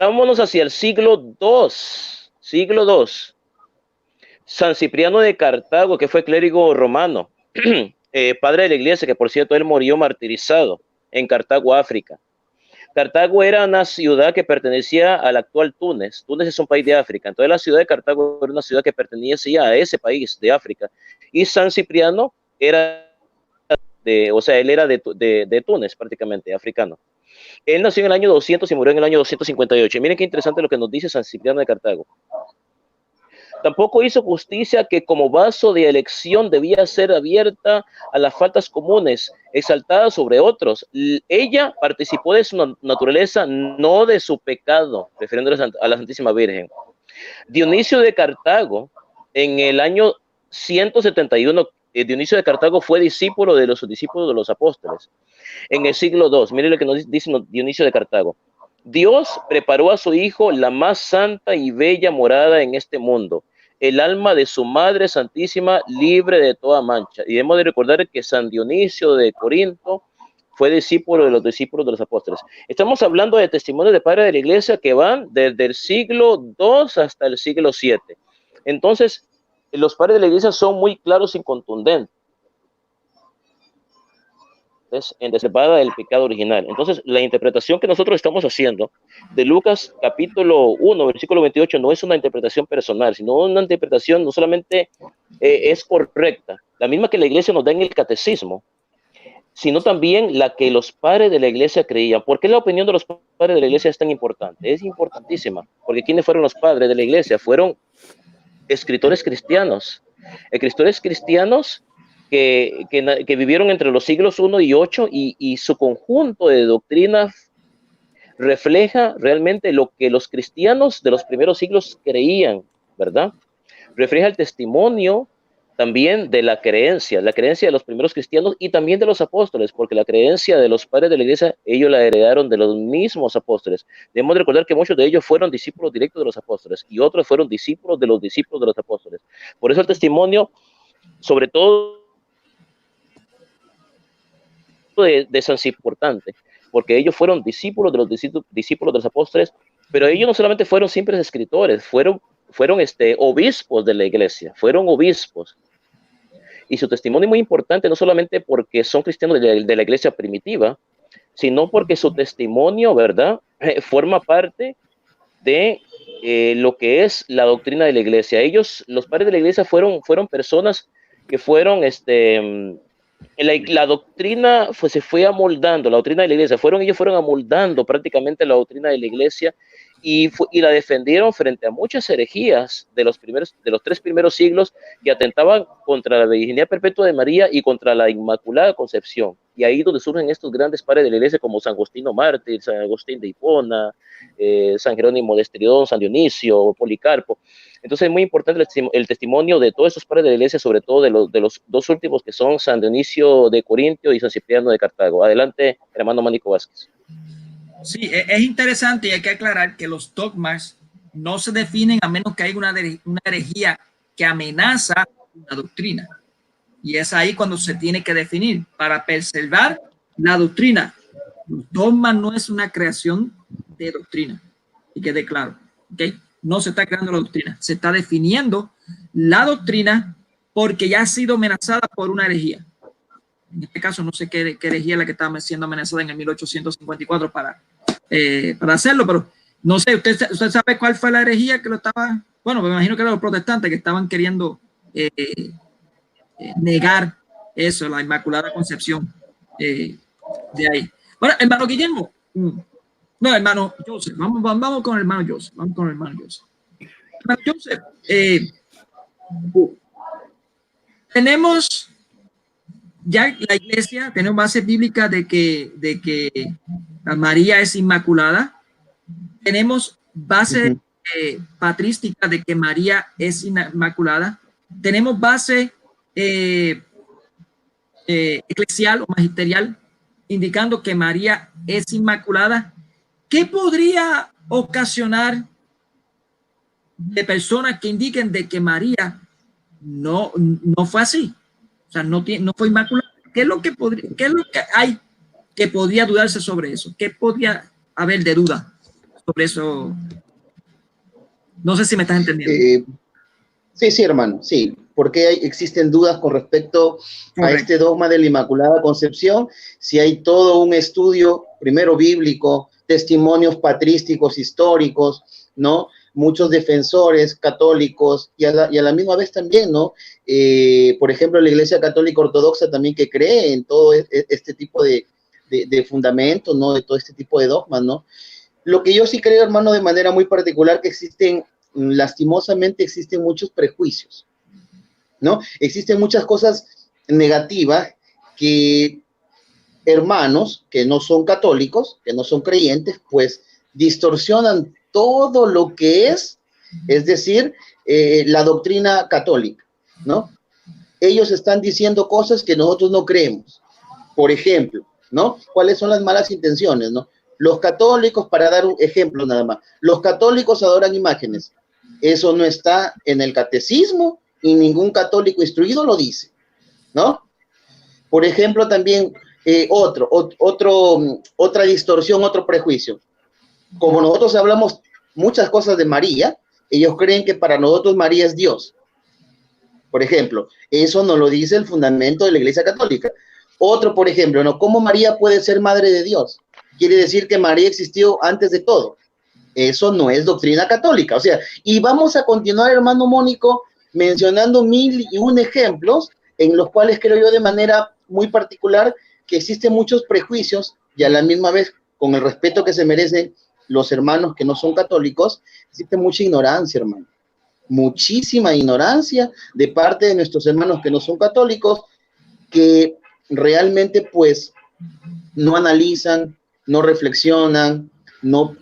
vámonos hacia el siglo II. Siglo II. San Cipriano de Cartago, que fue clérigo romano, padre de la iglesia, que por cierto él murió martirizado en Cartago, África. Cartago era una ciudad que pertenecía al actual Túnez. Túnez es un país de África. Entonces la ciudad de Cartago era una ciudad que pertenecía a ese país de África. Y San Cipriano era él era de Túnez, prácticamente, africano. Él nació en el año 200 y murió en el año 258. Y miren qué interesante lo que nos dice San Cipriano de Cartago. Tampoco hizo justicia que como vaso de elección debía ser abierta a las faltas comunes, exaltada sobre otros. Ella participó de su naturaleza, no de su pecado, refiriéndose a la Santísima Virgen. Dionisio de Cartago, en el año 171, Dionisio de Cartago fue discípulo de los discípulos de los apóstoles. En el siglo II, miren lo que nos dice Dionisio de Cartago. Dios preparó a su hijo la más santa y bella morada en este mundo, el alma de su Madre Santísima libre de toda mancha. Y debemos de recordar que San Dionisio de Corinto fue discípulo de los apóstoles. Estamos hablando de testimonios de padres de la iglesia que van desde el siglo II hasta el siglo VII. Entonces, los padres de la iglesia son muy claros y contundentes en reservada del pecado original. Entonces, la interpretación que nosotros estamos haciendo de Lucas capítulo 1, versículo 28, no es una interpretación personal, sino una interpretación no solamente es correcta, la misma que la iglesia nos da en el catecismo, sino también la que los padres de la iglesia creían. ¿Por qué la opinión de los padres de la iglesia es tan importante? Es importantísima, porque ¿quiénes fueron los padres de la iglesia? Fueron escritores cristianos. Escritores cristianos que vivieron entre los siglos I y VIII y su conjunto de doctrinas refleja realmente lo que los cristianos de los primeros siglos creían, ¿verdad? Refleja el testimonio también de la creencia de los primeros cristianos y también de los apóstoles, porque la creencia de los padres de la iglesia, ellos la heredaron de los mismos apóstoles. Debemos recordar que muchos de ellos fueron discípulos directos de los apóstoles y otros fueron discípulos de los apóstoles. Por eso el testimonio, sobre todo de San Cipriano, importante, porque ellos fueron discípulos de los apóstoles, pero ellos no solamente fueron simples escritores, fueron obispos de la iglesia, fueron obispos. Y su testimonio es muy importante, no solamente porque son cristianos de la iglesia primitiva, sino porque su testimonio, ¿verdad?, forma parte de lo que es la doctrina de la iglesia. Ellos, los padres de la iglesia, fueron personas que fueron, la doctrina se fue amoldando, la doctrina de la iglesia, ellos fueron amoldando prácticamente la doctrina de la iglesia y la defendieron frente a muchas herejías de los 3 primeros siglos que atentaban contra la virginidad perpetua de María y contra la Inmaculada Concepción. Y ahí donde surgen estos grandes padres de la iglesia como San Agustín Mártir, San Agustín de Hipona, San Jerónimo de Estridón, San Dionisio, Policarpo. Entonces es muy importante el testimonio de todos esos padres de la iglesia, sobre todo de los dos últimos que son San Dionisio de Corintio y San Cipriano de Cartago. Adelante, hermano Mónico Vázquez. Sí, es interesante y hay que aclarar que los dogmas no se definen a menos que haya una herejía que amenaza una doctrina. Y es ahí cuando se tiene que definir para preservar la doctrina. Los dogmas no es una creación de doctrina. Y quede claro, ¿ok? No se está creando la doctrina, se está definiendo la doctrina porque ya ha sido amenazada por una herejía. En este caso no sé qué herejía es la que estaba siendo amenazada en el 1854 para hacerlo, pero no sé, ¿usted sabe cuál fue la herejía que lo estaba? Bueno, me imagino que eran los protestantes que estaban queriendo negar eso, la Inmaculada Concepción de ahí. Bueno, hermano Guillermo, no, hermano Joseph, vamos con el hermano Joseph, Hermano Joseph, tenemos ya la iglesia, tenemos base bíblica de que María es inmaculada, tenemos base patrística de que María es inmaculada, tenemos base eclesial o magisterial indicando que María es inmaculada. ¿Qué podría ocasionar de personas que indiquen de que María no fue así? O sea, no fue inmaculada. ¿Qué es lo que hay que podría dudarse sobre eso? ¿Qué podría haber de duda sobre eso? No sé si me estás entendiendo. Sí, hermano, sí. Porque existen dudas con respecto a este dogma de la Inmaculada Concepción, si hay todo un estudio, primero bíblico, testimonios patrísticos, históricos, ¿no? Muchos defensores católicos y a la misma vez también, ¿no? Por ejemplo, la Iglesia Católica Ortodoxa también que cree en todo este tipo de fundamentos, ¿no? De todo este tipo de dogmas, ¿no? Lo que yo sí creo, hermano, de manera muy particular, que existen, lastimosamente, existen muchos prejuicios, ¿no? Existen muchas cosas negativas que hermanos que no son católicos, que no son creyentes, pues distorsionan todo lo que es decir, la doctrina católica, ¿no? Ellos están diciendo cosas que nosotros no creemos. Por ejemplo, ¿no? ¿Cuáles son las malas intenciones, no? Los católicos, para dar un ejemplo nada más, los católicos adoran imágenes. Eso no está en el catecismo y ningún católico instruido lo dice, ¿no? Por ejemplo, también otra distorsión, otro prejuicio. Como nosotros hablamos muchas cosas de María, ellos creen que para nosotros María es Dios. Por ejemplo, eso no lo dice el fundamento de la Iglesia Católica. Otro, por ejemplo, ¿no? ¿Cómo María puede ser madre de Dios? Quiere decir que María existió antes de todo. Eso no es doctrina católica. O sea, y vamos a continuar, hermano Mónico, mencionando 1001 ejemplos en los cuales creo yo de manera muy particular que existen muchos prejuicios y a la misma vez, con el respeto que se merecen los hermanos que no son católicos, existe mucha ignorancia, hermano. Muchísima ignorancia de parte de nuestros hermanos que no son católicos, que realmente pues no analizan, no reflexionan, no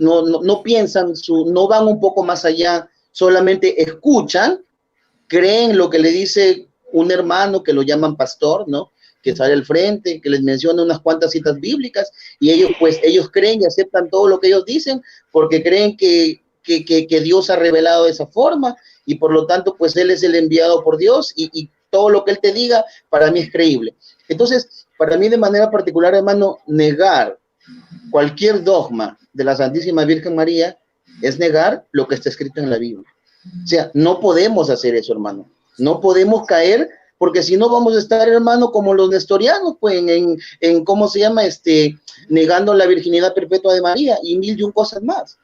piensan, no van un poco más allá, solamente escuchan, creen lo que le dice un hermano que lo llaman pastor, ¿no? Que sale al frente, que les menciona unas cuantas citas bíblicas y ellos creen y aceptan todo lo que ellos dicen porque creen que Dios ha revelado de esa forma y por lo tanto pues él es el enviado por Dios y todo lo que él te diga para mí es creíble. Entonces, para mí de manera particular, hermano, negar cualquier dogma de la Santísima Virgen María es negar lo que está escrito en la Biblia. O sea, no podemos hacer eso, hermano. No podemos caer, porque si no vamos a estar, hermano, como los nestorianos, pues, en ¿cómo se llama? Negando la virginidad perpetua de María y 1001 cosas más.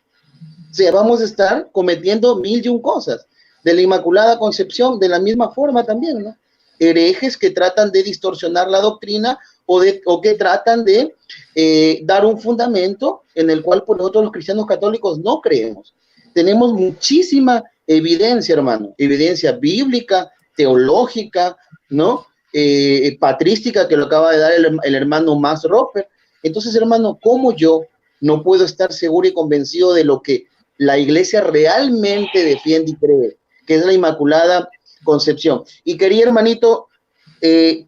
O sea, vamos a estar cometiendo 1001 cosas. De la Inmaculada Concepción, de la misma forma también, ¿no? Herejes que tratan de distorsionar la doctrina o que tratan de dar un fundamento en el cual por nosotros los cristianos católicos no creemos. Tenemos muchísima evidencia, hermano, evidencia bíblica, teológica, ¿no? Patrística, que lo acaba de dar el hermano Max Roper. Entonces, hermano, ¿cómo yo no puedo estar seguro y convencido de lo que la iglesia realmente defiende y cree? que es la Inmaculada Concepción. Y quería, hermanito,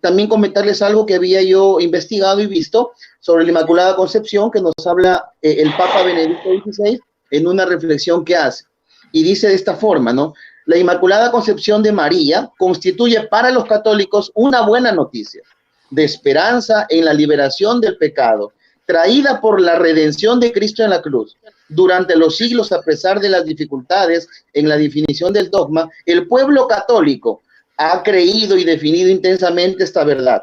también comentarles algo que había yo investigado y visto sobre la Inmaculada Concepción, que nos habla el Papa Benedicto XVI en una reflexión que hace. Y dice de esta forma, ¿no? La Inmaculada Concepción de María constituye para los católicos una buena noticia de esperanza en la liberación del pecado, traída por la redención de Cristo en la cruz. Durante los siglos, a pesar de las dificultades en la definición del dogma, el pueblo católico ha creído y definido intensamente esta verdad.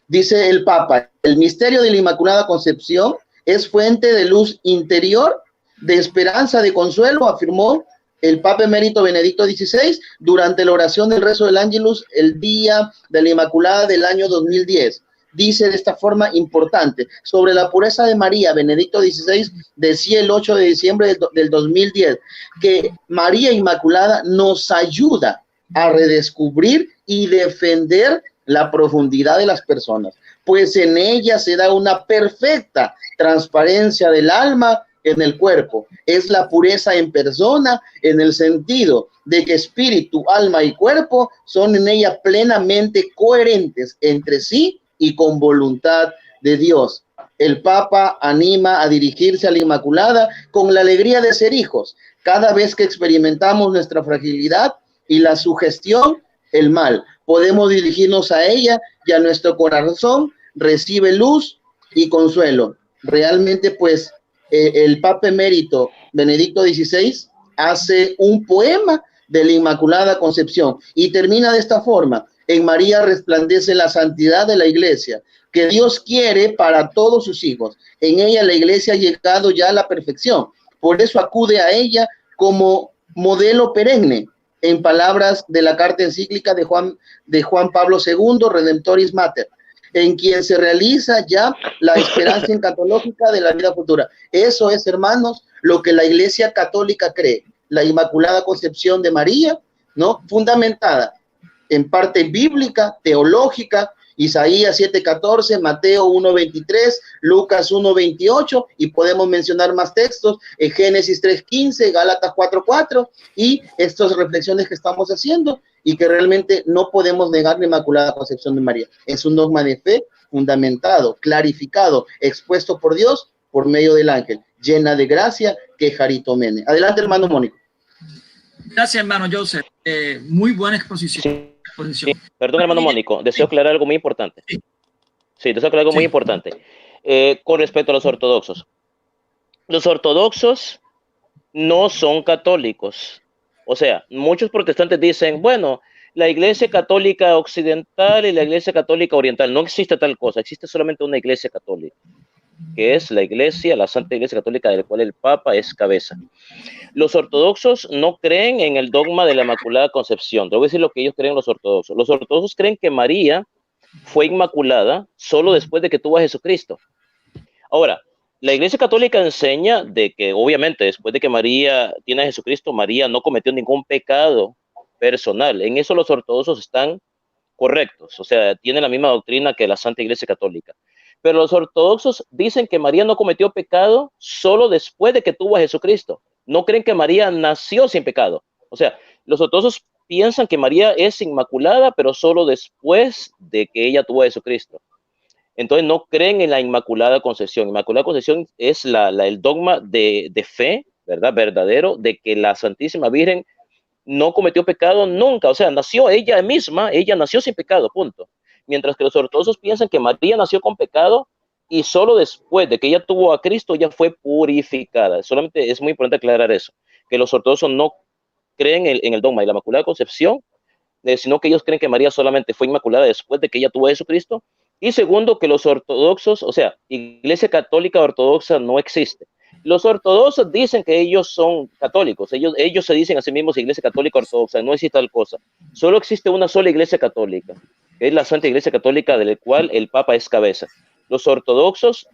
Dice el Papa, el misterio de la Inmaculada Concepción es fuente de luz interior, de esperanza, de consuelo, afirmó el Papa Emérito Benedicto XVI durante la oración del rezo del Ángelus el día de la Inmaculada del año 2010. Dice de esta forma importante, sobre la pureza de María, Benedicto XVI decía el 8 de diciembre del 2010, que María Inmaculada nos ayuda a redescubrir y defender la profundidad de las personas, pues en ella se da una perfecta transparencia del alma en el cuerpo. Es la pureza en persona, en el sentido de que espíritu, alma y cuerpo son en ella plenamente coherentes entre sí y con voluntad de Dios. El Papa anima a dirigirse a la Inmaculada con la alegría de ser hijos. Cada vez que experimentamos nuestra fragilidad y la sugestión, el mal, podemos dirigirnos a ella y a nuestro corazón recibe luz y consuelo. Realmente, pues, el Papa Emérito Benedicto XVI hace un poema de la Inmaculada Concepción y termina de esta forma: en María resplandece la santidad de la Iglesia, que Dios quiere para todos sus hijos. En ella la Iglesia ha llegado ya a la perfección. Por eso acude a ella como modelo perenne, en palabras de la carta encíclica de Juan Pablo II, Redemptoris Mater, en quien se realiza ya la esperanza escatológica de la vida futura. Eso es, hermanos, lo que la Iglesia Católica cree, la Inmaculada Concepción de María, ¿no? Fundamentada en parte bíblica, teológica, Isaías 7:14, Mateo 1:23, Lucas 1:28, y podemos mencionar más textos, Génesis 3:15, Gálatas 4:4, y estas reflexiones que estamos haciendo, y que realmente no podemos negar la Inmaculada Concepción de María. Es un dogma de fe fundamentado, clarificado, expuesto por Dios por medio del ángel, llena de gracia, que Jarito Mene. Adelante, hermano Mónico. Gracias, hermano Joseph. Muy buena exposición. Sí, perdón, hermano Mónico, deseo aclarar algo muy importante. Sí, deseo aclarar algo muy importante. Con respecto a los ortodoxos. Los ortodoxos no son católicos. O sea, muchos protestantes dicen, bueno, la Iglesia Católica Occidental y la Iglesia Católica Oriental. No existe tal cosa, existe solamente una Iglesia Católica, que es la Iglesia, la Santa Iglesia Católica, del cual el Papa es cabeza. Los ortodoxos no creen en el dogma de la Inmaculada Concepción. Te voy a decir lo que ellos creen los ortodoxos. Los ortodoxos creen que María fue inmaculada solo después de que tuvo a Jesucristo. Ahora, la Iglesia Católica enseña de que obviamente después de que María tiene a Jesucristo, María no cometió ningún pecado personal. En eso los ortodoxos están correctos. O sea, tienen la misma doctrina que la Santa Iglesia Católica. Pero los ortodoxos dicen que María no cometió pecado solo después de que tuvo a Jesucristo. No creen que María nació sin pecado. O sea, los ortodoxos piensan que María es inmaculada, pero solo después de que ella tuvo a Jesucristo. Entonces no creen en la Inmaculada Concepción. Inmaculada Concepción es el dogma de fe, ¿verdad? Verdadero, de que la Santísima Virgen no cometió pecado nunca. O sea, nació ella misma, ella nació sin pecado, punto. Mientras que los ortodoxos piensan que María nació con pecado y solo después de que ella tuvo a Cristo ya fue purificada. Solamente es muy importante aclarar eso, que los ortodoxos no creen en el dogma de la Inmaculada Concepción, sino que ellos creen que María solamente fue inmaculada después de que ella tuvo a Jesucristo. Y segundo, que los ortodoxos, o sea, Iglesia Católica Ortodoxa no existe. Los ortodoxos dicen que ellos son católicos, ellos se dicen a sí mismos Iglesia Católica Ortodoxa, no existe tal cosa. Solo existe una sola Iglesia Católica, que es la Santa Iglesia Católica, de la cual el Papa es cabeza. Los ortodoxos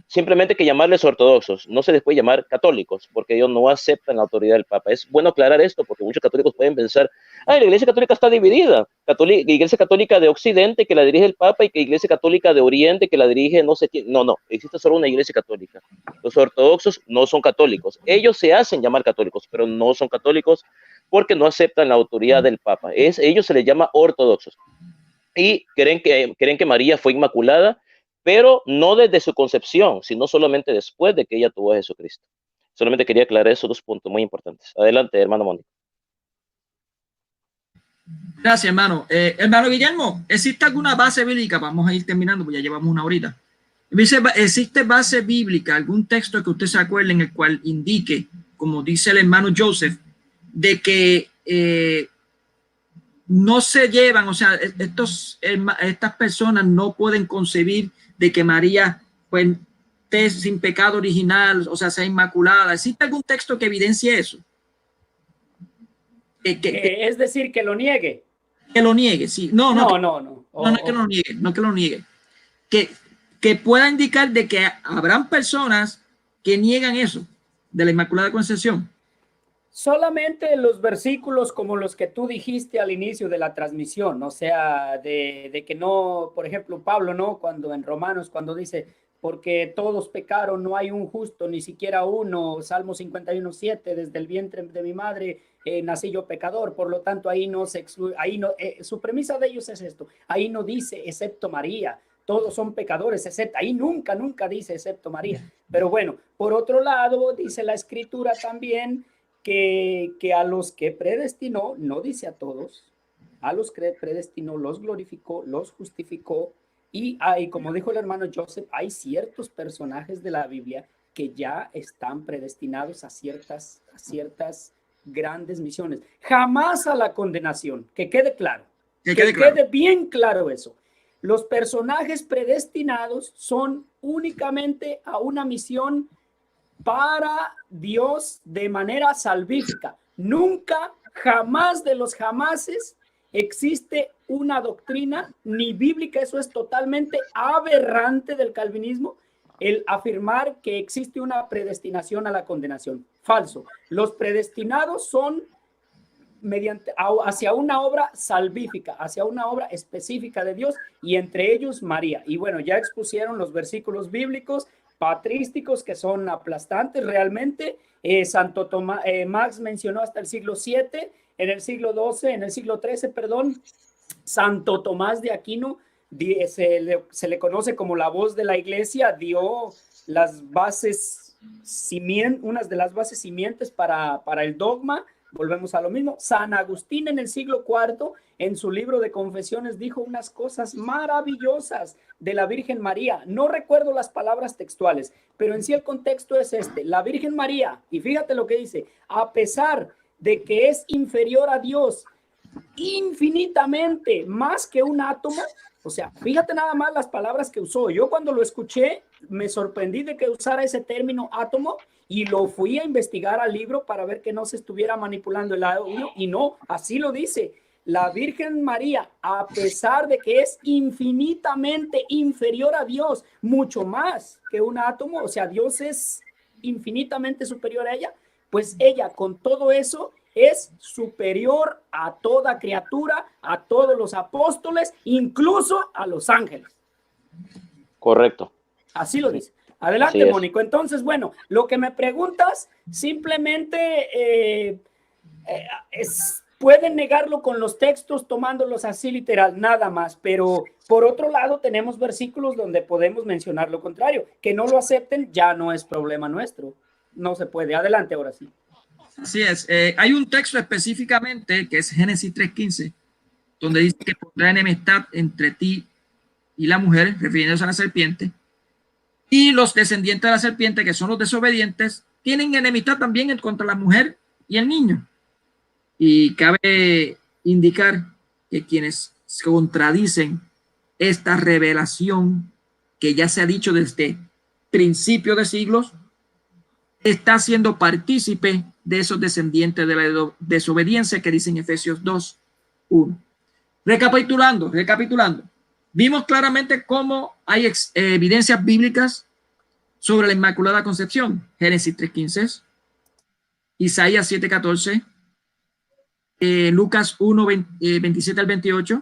simplemente que llamarles ortodoxos, no se les puede llamar católicos, porque ellos no aceptan la autoridad del Papa. Es bueno aclarar esto, porque muchos católicos pueden pensar, la Iglesia Católica está dividida, Iglesia Católica de Occidente que la dirige el Papa y que Iglesia Católica de Oriente que la dirige no sé quién. No, existe solo una Iglesia Católica. Los ortodoxos no son católicos, ellos se hacen llamar católicos, pero no son católicos porque no aceptan la autoridad del Papa. Ellos se les llama ortodoxos y creen que María fue inmaculada, pero no desde su concepción, sino solamente después de que ella tuvo a Jesucristo. Solamente quería aclarar esos 2 puntos muy importantes. Adelante, hermano Mónico. Gracias, hermano. Hermano Guillermo, ¿existe alguna base bíblica? Vamos a ir terminando, porque ya llevamos una horita. ¿Existe base bíblica, algún texto que usted se acuerde en el cual indique, como dice el hermano Joseph, de que no se llevan, o sea, estas personas no pueden concebir de que María pues esté sin pecado original, o sea, sea inmaculada? ¿Existe algún texto que evidencie eso? Es decir, que lo niegue. Que lo niegue, sí. No que lo niegue, no que lo niegue. Que pueda indicar de que habrán personas que niegan eso de la Inmaculada Concepción. Solamente los versículos como los que tú dijiste al inicio de la transmisión, o sea, de que no, por ejemplo, Pablo, ¿no? Cuando en Romanos, cuando dice, porque todos pecaron, no hay un justo, ni siquiera uno, Salmo 51:7, desde el vientre de mi madre nací yo pecador, por lo tanto ahí no se excluye, ahí no, su premisa de ellos es esto, ahí no dice excepto María, todos son pecadores, excepto, ahí nunca dice excepto María, pero bueno, por otro lado, dice la Escritura también, que a los que predestinó, no dice a todos, a los que predestinó, los glorificó, los justificó, y como dijo el hermano Joseph, hay ciertos personajes de la Biblia que ya están predestinados a ciertas grandes misiones, jamás a la condenación, que quede claro, quede bien claro eso. Los personajes predestinados son únicamente a una misión para Dios de manera salvífica. Nunca, jamás de los jamases existe una doctrina ni bíblica, eso es totalmente aberrante del calvinismo, el afirmar que existe una predestinación a la condenación. Falso. Los predestinados son hacia una obra salvífica, hacia una obra específica de Dios, y entre ellos María. Y bueno, ya expusieron los versículos bíblicos patrísticos que son aplastantes realmente. Santo Tomás, Max mencionó hasta el siglo VII, en el siglo XIII, perdón, Santo Tomás de Aquino se le conoce como la voz de la iglesia, dio las bases, unas de las bases simientes para el dogma. Volvemos a lo mismo. San Agustín en el siglo IV, en su libro de Confesiones, dijo unas cosas maravillosas de la Virgen María. No recuerdo las palabras textuales, pero en sí el contexto es este. La Virgen María, y fíjate lo que dice, a pesar de que es inferior a Dios infinitamente más que un átomo, o sea, fíjate nada más las palabras que usó. Yo cuando lo escuché me sorprendí de que usara ese término átomo, y lo fui a investigar al libro para ver que no se estuviera manipulando el audio, y no, así lo dice. La Virgen María, a pesar de que es infinitamente inferior a Dios, mucho más que un átomo, o sea, Dios es infinitamente superior a ella, pues ella con todo eso es superior a toda criatura, a todos los apóstoles, incluso a los ángeles. Correcto. Así lo dice. Adelante, Mónico. Entonces, bueno, lo que me preguntas, simplemente pueden negarlo con los textos tomándolos así literal, nada más. Pero por otro lado, tenemos versículos donde podemos mencionar lo contrario. Que no lo acepten ya no es problema nuestro. No se puede. Adelante, ahora sí. Así es. Hay un texto específicamente que es Génesis 3:15, donde dice que pondrá enemistad entre ti y la mujer, refiriéndose a la serpiente. Y los descendientes de la serpiente, que son los desobedientes, tienen enemistad también contra la mujer y el niño. Y cabe indicar que quienes contradicen esta revelación que ya se ha dicho desde principios de siglos, está siendo partícipe de esos descendientes de la desobediencia que dicen Efesios 2:1. Recapitulando. Vimos claramente cómo hay evidencias bíblicas sobre la Inmaculada Concepción, Génesis 3:15, Isaías 7:14, Lucas 1, 27 al 28,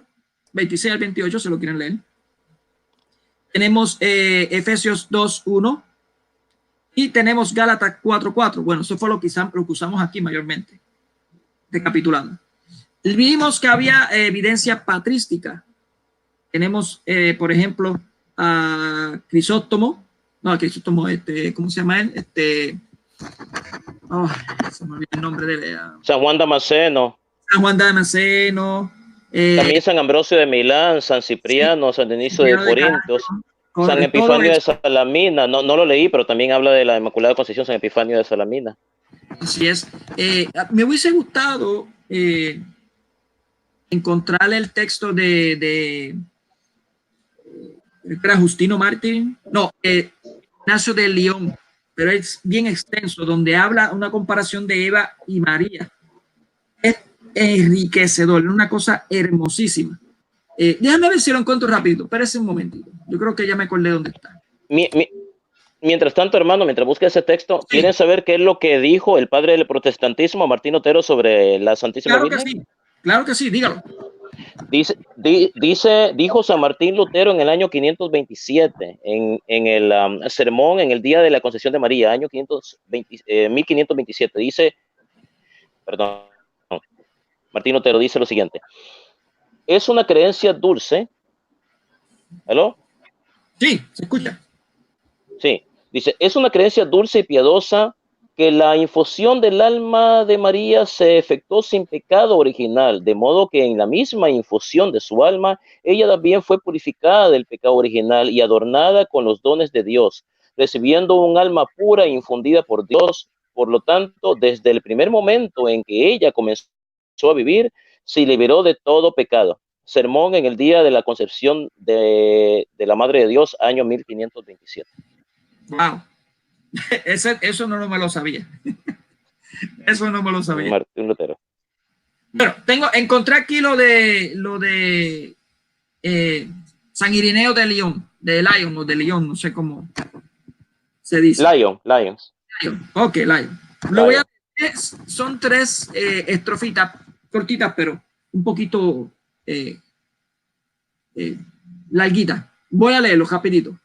26 al 28, se lo quieren leer. Tenemos Efesios 2:1 y tenemos Gálatas 4:4. Bueno, eso fue lo que usamos aquí mayormente, recapitulando. Vimos que había evidencia patrística. Tenemos, por ejemplo, a Crisóstomo, ¿cómo se llama él? Se me olvidó el nombre de él. San Juan Damasceno. San Juan Damasceno. También San Ambrosio de Milán, San Cipriano, San Dionisio de Corintios, San Epifanio de Salamina. No lo leí, pero también habla de la Inmaculada Concepción, San Epifanio de Salamina. Así es. Me hubiese gustado encontrar el texto de Justino Mártir, Ignacio de León, pero es bien extenso, donde habla una comparación de Eva y María. Es enriquecedor, una cosa hermosísima. Déjame ver si lo encuentro rápido, espérese un momentito. Yo creo que ya me acordé dónde está. Mientras tanto, hermano, mientras busque ese texto, sí. ¿Quieren saber qué es lo que dijo el padre del protestantismo, Martín Lutero, sobre la Santísima Virgen? Claro que sí, dígalo. Dijo San Martín Lutero en el año 527, en el sermón en el día de la Concepción de María, año 1527, dice, perdón, Martín Lutero dice lo siguiente: es una creencia dulce. ¿Aló? Sí, se escucha. Sí, dice, es una creencia dulce y piadosa que la infusión del alma de María se efectuó sin pecado original, de modo que en la misma infusión de su alma, ella también fue purificada del pecado original y adornada con los dones de Dios, recibiendo un alma pura e infundida por Dios. Por lo tanto, desde el primer momento en que ella comenzó a vivir, se liberó de todo pecado. Sermón en el día de la Concepción de la Madre de Dios, año 1527. Wow. Eso no me lo sabía. Eso no me lo sabía. Martín Lutero. Bueno, encontré aquí lo de San Irineo de León, no sé cómo se dice. Lions. Ok, Lion. Lo voy a leer, son 3 estrofitas cortitas, pero un poquito larguitas. Voy a leerlo rapidito.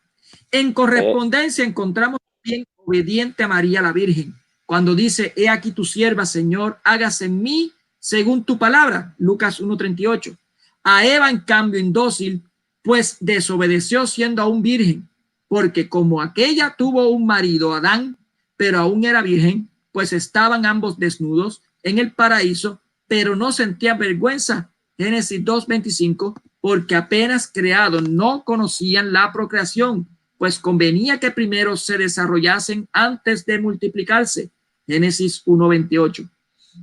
En correspondencia encontramos bien obediente a María la Virgen, cuando dice, he aquí tu sierva, Señor, hágase en mí según tu palabra, Lucas 1:38. A Eva, en cambio, indócil, pues desobedeció siendo aún virgen, porque como aquella tuvo un marido, Adán, pero aún era virgen, pues estaban ambos desnudos en el paraíso, pero no sentía vergüenza, Génesis 2:25, porque apenas creados no conocían la procreación, pues convenía que primero se desarrollasen antes de multiplicarse, Génesis 1:28.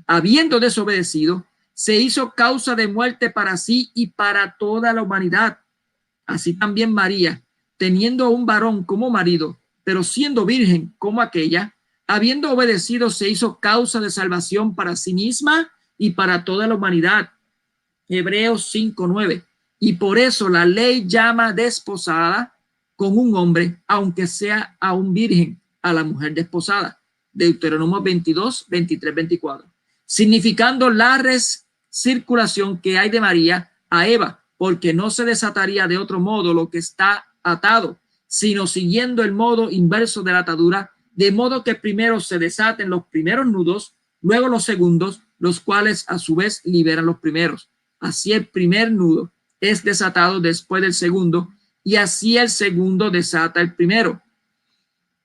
Habiendo desobedecido, se hizo causa de muerte para sí y para toda la humanidad. Así también María, teniendo a un varón como marido, pero siendo virgen como aquella, habiendo obedecido, se hizo causa de salvación para sí misma y para toda la humanidad. Hebreos 5:9. Y por eso la ley llama desposada con un hombre, aunque sea aún virgen, a la mujer desposada. Deuteronomio 22, 23, 24. Significando la recirculación que hay de María a Eva, porque no se desataría de otro modo lo que está atado, sino siguiendo el modo inverso de la atadura, de modo que primero se desaten los primeros nudos, luego los segundos, los cuales a su vez liberan los primeros. Así el primer nudo es desatado después del segundo, y así el segundo desata el primero.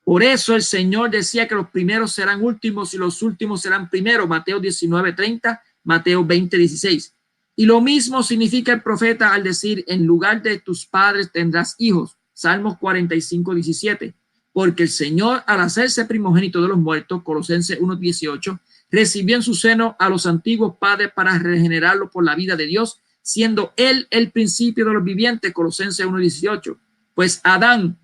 Por eso el Señor decía que los primeros serán últimos y los últimos serán primeros, Mateo 19:30, Mateo 20:16. Y lo mismo significa el profeta al decir, en lugar de tus padres tendrás hijos, Salmos 45:17. Porque el Señor, al hacerse primogénito de los muertos, Colosenses 1:18, recibió en su seno a los antiguos padres para regenerarlos por la vida de Dios, siendo él el principio de los vivientes, Colosenses 1:18. Pues Adán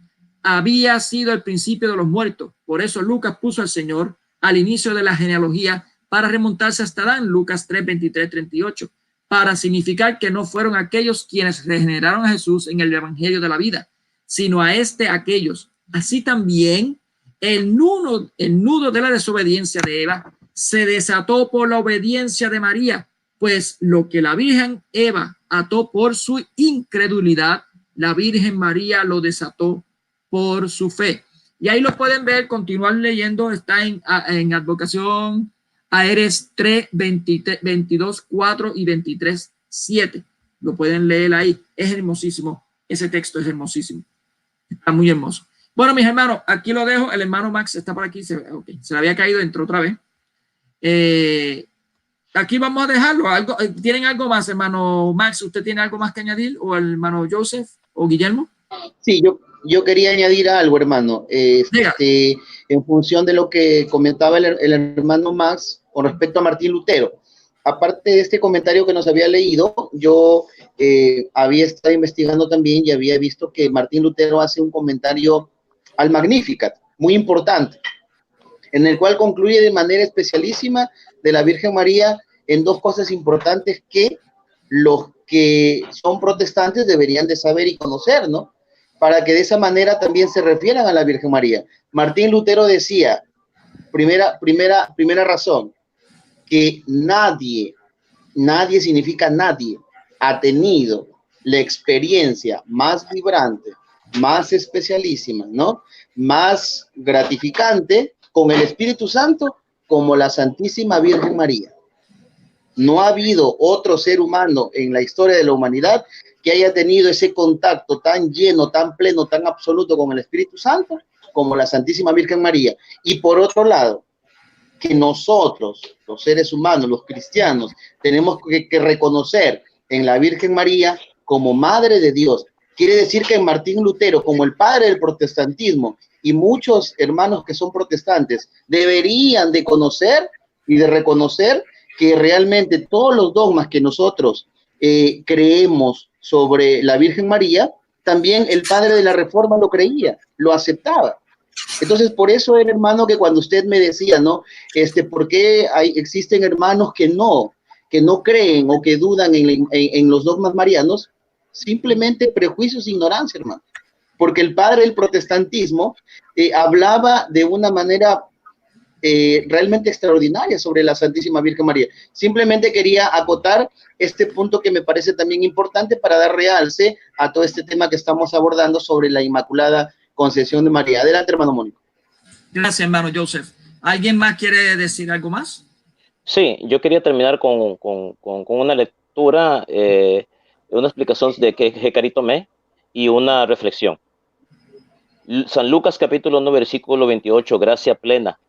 había sido el principio de los muertos. Por eso Lucas puso al Señor al inicio de la genealogía para remontarse hasta Adán, Lucas 3:23-38, para significar que no fueron aquellos quienes regeneraron a Jesús en el evangelio de la vida, sino a aquellos así también el nudo de la desobediencia de Eva se desató por la obediencia de María, pues lo que la Virgen Eva ató por su incredulidad, la Virgen María lo desató por su fe. Y ahí lo pueden ver, continuar leyendo, está en Advocación Aeres 3, 22, 4 y 23, 7. Lo pueden leer ahí. Es hermosísimo. Ese texto es hermosísimo. Está muy hermoso. Bueno, mis hermanos, aquí lo dejo. El hermano Max está por aquí. Se le había caído, entró otra vez. Aquí vamos a dejarlo. ¿Tienen algo más, hermano Max? ¿Usted tiene algo más que añadir? ¿O el hermano Joseph o Guillermo? Sí, yo quería añadir algo, hermano. En función de lo que comentaba el hermano Max con respecto a Martín Lutero. Aparte de este comentario que nos había leído, yo había estado investigando también y había visto que Martín Lutero hace un comentario al Magnificat, muy importante, en el cual concluye de manera especialísima de la Virgen María en dos cosas importantes que los que son protestantes deberían de saber y conocer, ¿no? Para que de esa manera también se refieran a la Virgen María. Martín Lutero decía, primera razón, que nadie significa nadie, ha tenido la experiencia más vibrante, más especialísima, ¿no? Más gratificante con el Espíritu Santo como la Santísima Virgen María. No ha habido otro ser humano en la historia de la humanidad que haya tenido ese contacto tan lleno, tan pleno, tan absoluto con el Espíritu Santo como la Santísima Virgen María. Y por otro lado, que nosotros, los seres humanos, los cristianos, tenemos que reconocer en la Virgen María como Madre de Dios. Quiere decir que Martín Lutero, como el padre del protestantismo, y muchos hermanos que son protestantes, deberían de conocer y de reconocer que realmente todos los dogmas que nosotros creemos sobre la Virgen María, también el padre de la Reforma lo creía, lo aceptaba. Entonces, por eso era, hermano, que cuando usted me decía, ¿no? ¿Por qué existen hermanos que no creen o que dudan en los dogmas marianos? Simplemente prejuicios e ignorancia, hermano. Porque el padre del protestantismo hablaba de una manera realmente extraordinaria sobre la Santísima Virgen María. Simplemente quería acotar este punto que me parece también importante para dar realce a todo este tema que estamos abordando sobre la Inmaculada Concepción de María. Adelante, hermano Mónico. Gracias, hermano Joseph. ¿Alguien más quiere decir algo más? Sí, yo quería terminar con una lectura, una explicación de qué caritomé y una reflexión. San Lucas capítulo 1 versículo 28, gracia plena.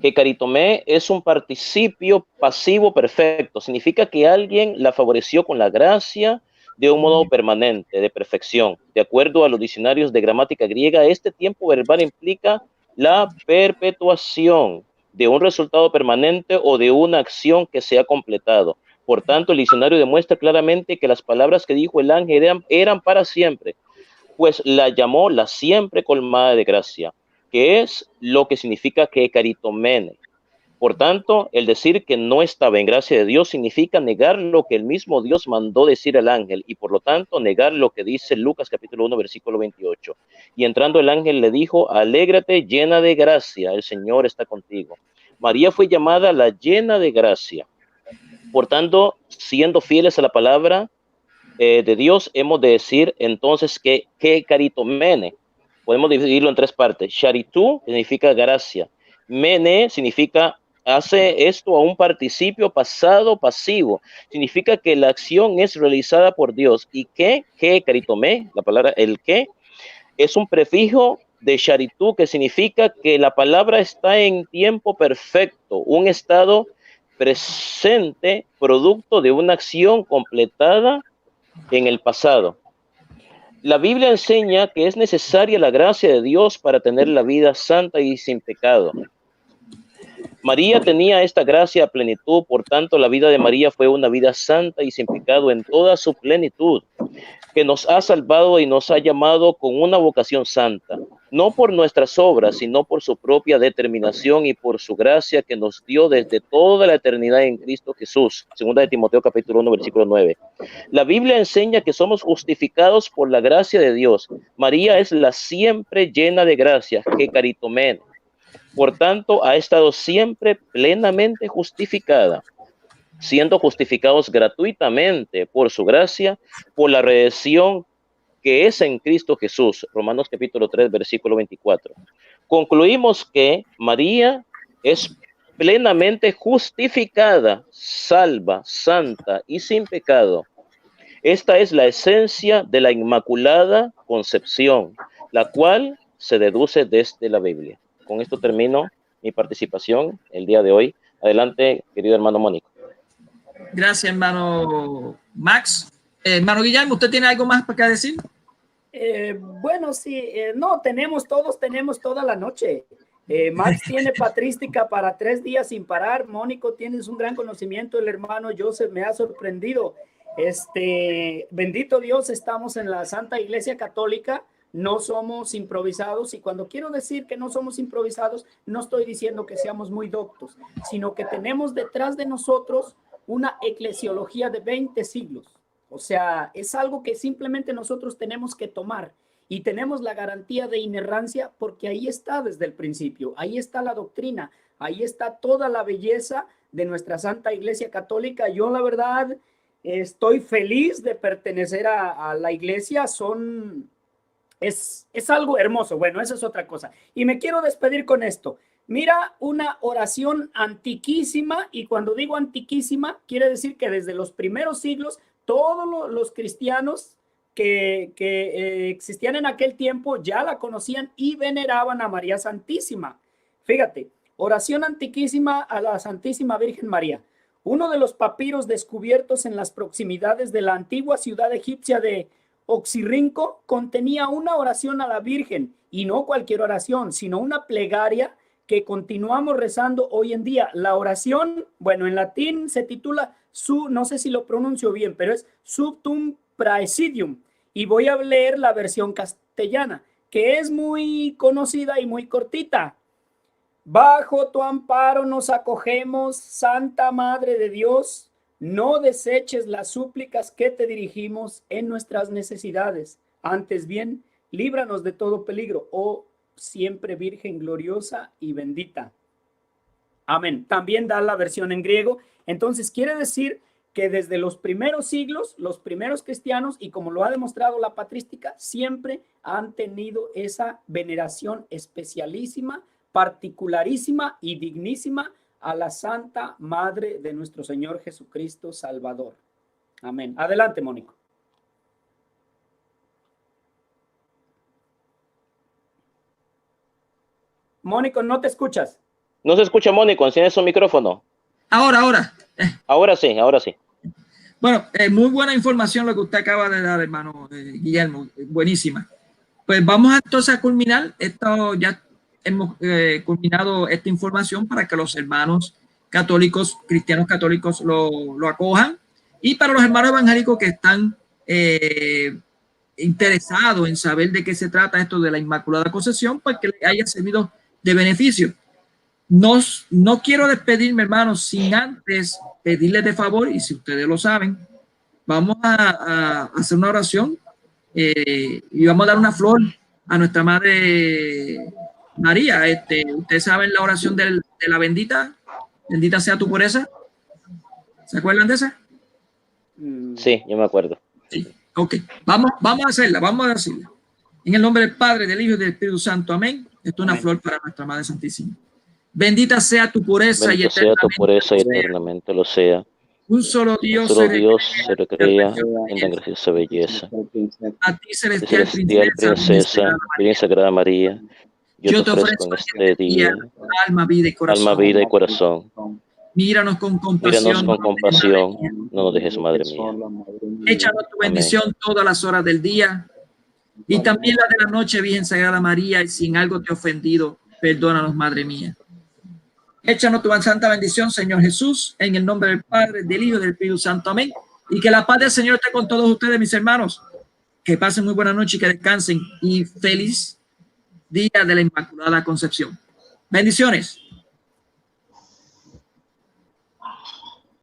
Que caritomé es un participio pasivo perfecto, significa que alguien la favoreció con la gracia de un modo permanente, de perfección. De acuerdo a los diccionarios de gramática griega, este tiempo verbal implica la perpetuación de un resultado permanente o de una acción que se ha completado. Por tanto, el diccionario demuestra claramente que las palabras que dijo el ángel eran para siempre, pues la llamó la siempre colmada de gracia, que es lo que significa que caritomene. Por tanto, el decir que no estaba en gracia de Dios significa negar lo que el mismo Dios mandó decir al ángel y por lo tanto negar lo que dice Lucas capítulo 1 versículo 28. Y entrando el ángel le dijo, alégrate llena de gracia, el Señor está contigo. María fue llamada la llena de gracia. Por tanto, siendo fieles a la palabra de Dios, hemos de decir entonces que caritomene. Podemos dividirlo en tres partes. Charitu significa gracia. Mene significa hace esto a un participio pasado pasivo. Significa que la acción es realizada por Dios. Y que caritomé, la palabra el que, es un prefijo de charitu que significa que la palabra está en tiempo perfecto, un estado presente, producto de una acción completada en el pasado. La Biblia enseña que es necesaria la gracia de Dios para tener la vida santa y sin pecado. María tenía esta gracia a plenitud, por tanto la vida de María fue una vida santa y sin pecado en toda su plenitud, que nos ha salvado y nos ha llamado con una vocación santa. no por nuestras obras, sino por su propia determinación y por su gracia que nos dio desde toda la eternidad en Cristo Jesús. Segunda de Timoteo capítulo 1, versículo 9. La Biblia enseña que somos justificados por la gracia de Dios. María es la siempre llena de gracia, que caritomene. Por tanto, ha estado siempre plenamente justificada, siendo justificados gratuitamente por su gracia, por la redención que es en Cristo Jesús. Romanos capítulo 3, versículo 24. Concluimos que María es plenamente justificada, salva, santa y sin pecado. Esta es la esencia de la Inmaculada Concepción, la cual se deduce desde la Biblia. Con esto termino mi participación el día de hoy. Adelante, querido hermano Mónico. Gracias, hermano Max. Hermano Guillermo, ¿usted tiene algo más para decir? Bueno, sí, no, todos tenemos toda la noche. Max tiene patrística para 3 días sin parar. Mónico, tienes un gran conocimiento. El hermano Joseph me ha sorprendido. Bendito Dios, estamos en la Santa Iglesia Católica. No somos improvisados, y cuando quiero decir que no somos improvisados, no estoy diciendo que seamos muy doctos, sino que tenemos detrás de nosotros una eclesiología de 20 siglos. O sea, es algo que simplemente nosotros tenemos que tomar, y tenemos la garantía de inerrancia porque ahí está desde el principio, ahí está la doctrina, ahí está toda la belleza de nuestra Santa Iglesia Católica. Yo, la verdad, estoy feliz de pertenecer a la iglesia. Es algo hermoso. Bueno, esa es otra cosa. Y me quiero despedir con esto. Mira, una oración antiquísima, y cuando digo antiquísima, quiere decir que desde los primeros siglos, todos los cristianos que existían en aquel tiempo ya la conocían y veneraban a María Santísima. Fíjate, oración antiquísima a la Santísima Virgen María. Uno de los papiros descubiertos en las proximidades de la antigua ciudad egipcia de Oxirrinco contenía una oración a la Virgen, y no cualquier oración, sino una plegaria que continuamos rezando hoy en día. La oración, bueno, en latín se titula no sé si lo pronuncio bien, pero es Subtum Praesidium, y voy a leer la versión castellana, que es muy conocida y muy cortita. Bajo tu amparo nos acogemos, Santa Madre de Dios. No deseches las súplicas que te dirigimos en nuestras necesidades. Antes bien, líbranos de todo peligro, oh siempre Virgen gloriosa y bendita. Amén. También da la versión en griego. Entonces quiere decir que desde los primeros siglos, los primeros cristianos, y como lo ha demostrado la patrística, siempre han tenido esa veneración especialísima, particularísima y dignísima a la Santa Madre de nuestro Señor Jesucristo Salvador. Amén. Adelante, Mónico. Mónico, no te escuchas. No se escucha, Mónico, enciende su micrófono. Ahora. Ahora sí, ahora sí. Bueno, muy buena información lo que usted acaba de dar, hermano Guillermo. Buenísima. Pues vamos entonces a culminar. Esto ya hemos culminado esta información para que los hermanos católicos, cristianos católicos lo acojan, y para los hermanos evangélicos que están interesados en saber de qué se trata esto de la Inmaculada Concepción, pues que les haya servido de beneficio. No quiero despedirme, hermanos, sin antes pedirles de favor, y si ustedes lo saben, vamos a hacer una oración y vamos a dar una flor a nuestra Madre María. Ustedes saben la oración de la bendita sea tu pureza. ¿Se acuerdan de esa? Sí, yo me acuerdo. Sí. Ok, vamos a hacerla, En el nombre del Padre, del Hijo y del Espíritu Santo. Amén. Esto es una flor para nuestra Madre Santísima. Bendita sea tu pureza, eternamente lo sea. Un solo Dios se recrea en la graciosa belleza. A ti, celestial princesa, Virgen Sagrada María, yo te ofrezco en este día alma, vida y corazón. Míranos con compasión, no nos dejes, Madre mía. Échanos tu bendición todas las horas del día, y también la de la noche, Virgen Sagrada María, y si en algo te he ofendido, perdónanos, Madre mía. Échanos tu santa bendición, Señor Jesús, en el nombre del Padre, del Hijo y del Espíritu Santo. Amén. Y que la paz del Señor esté con todos ustedes, mis hermanos. Que pasen muy buena noche y que descansen. Y feliz Día de la Inmaculada Concepción. Bendiciones.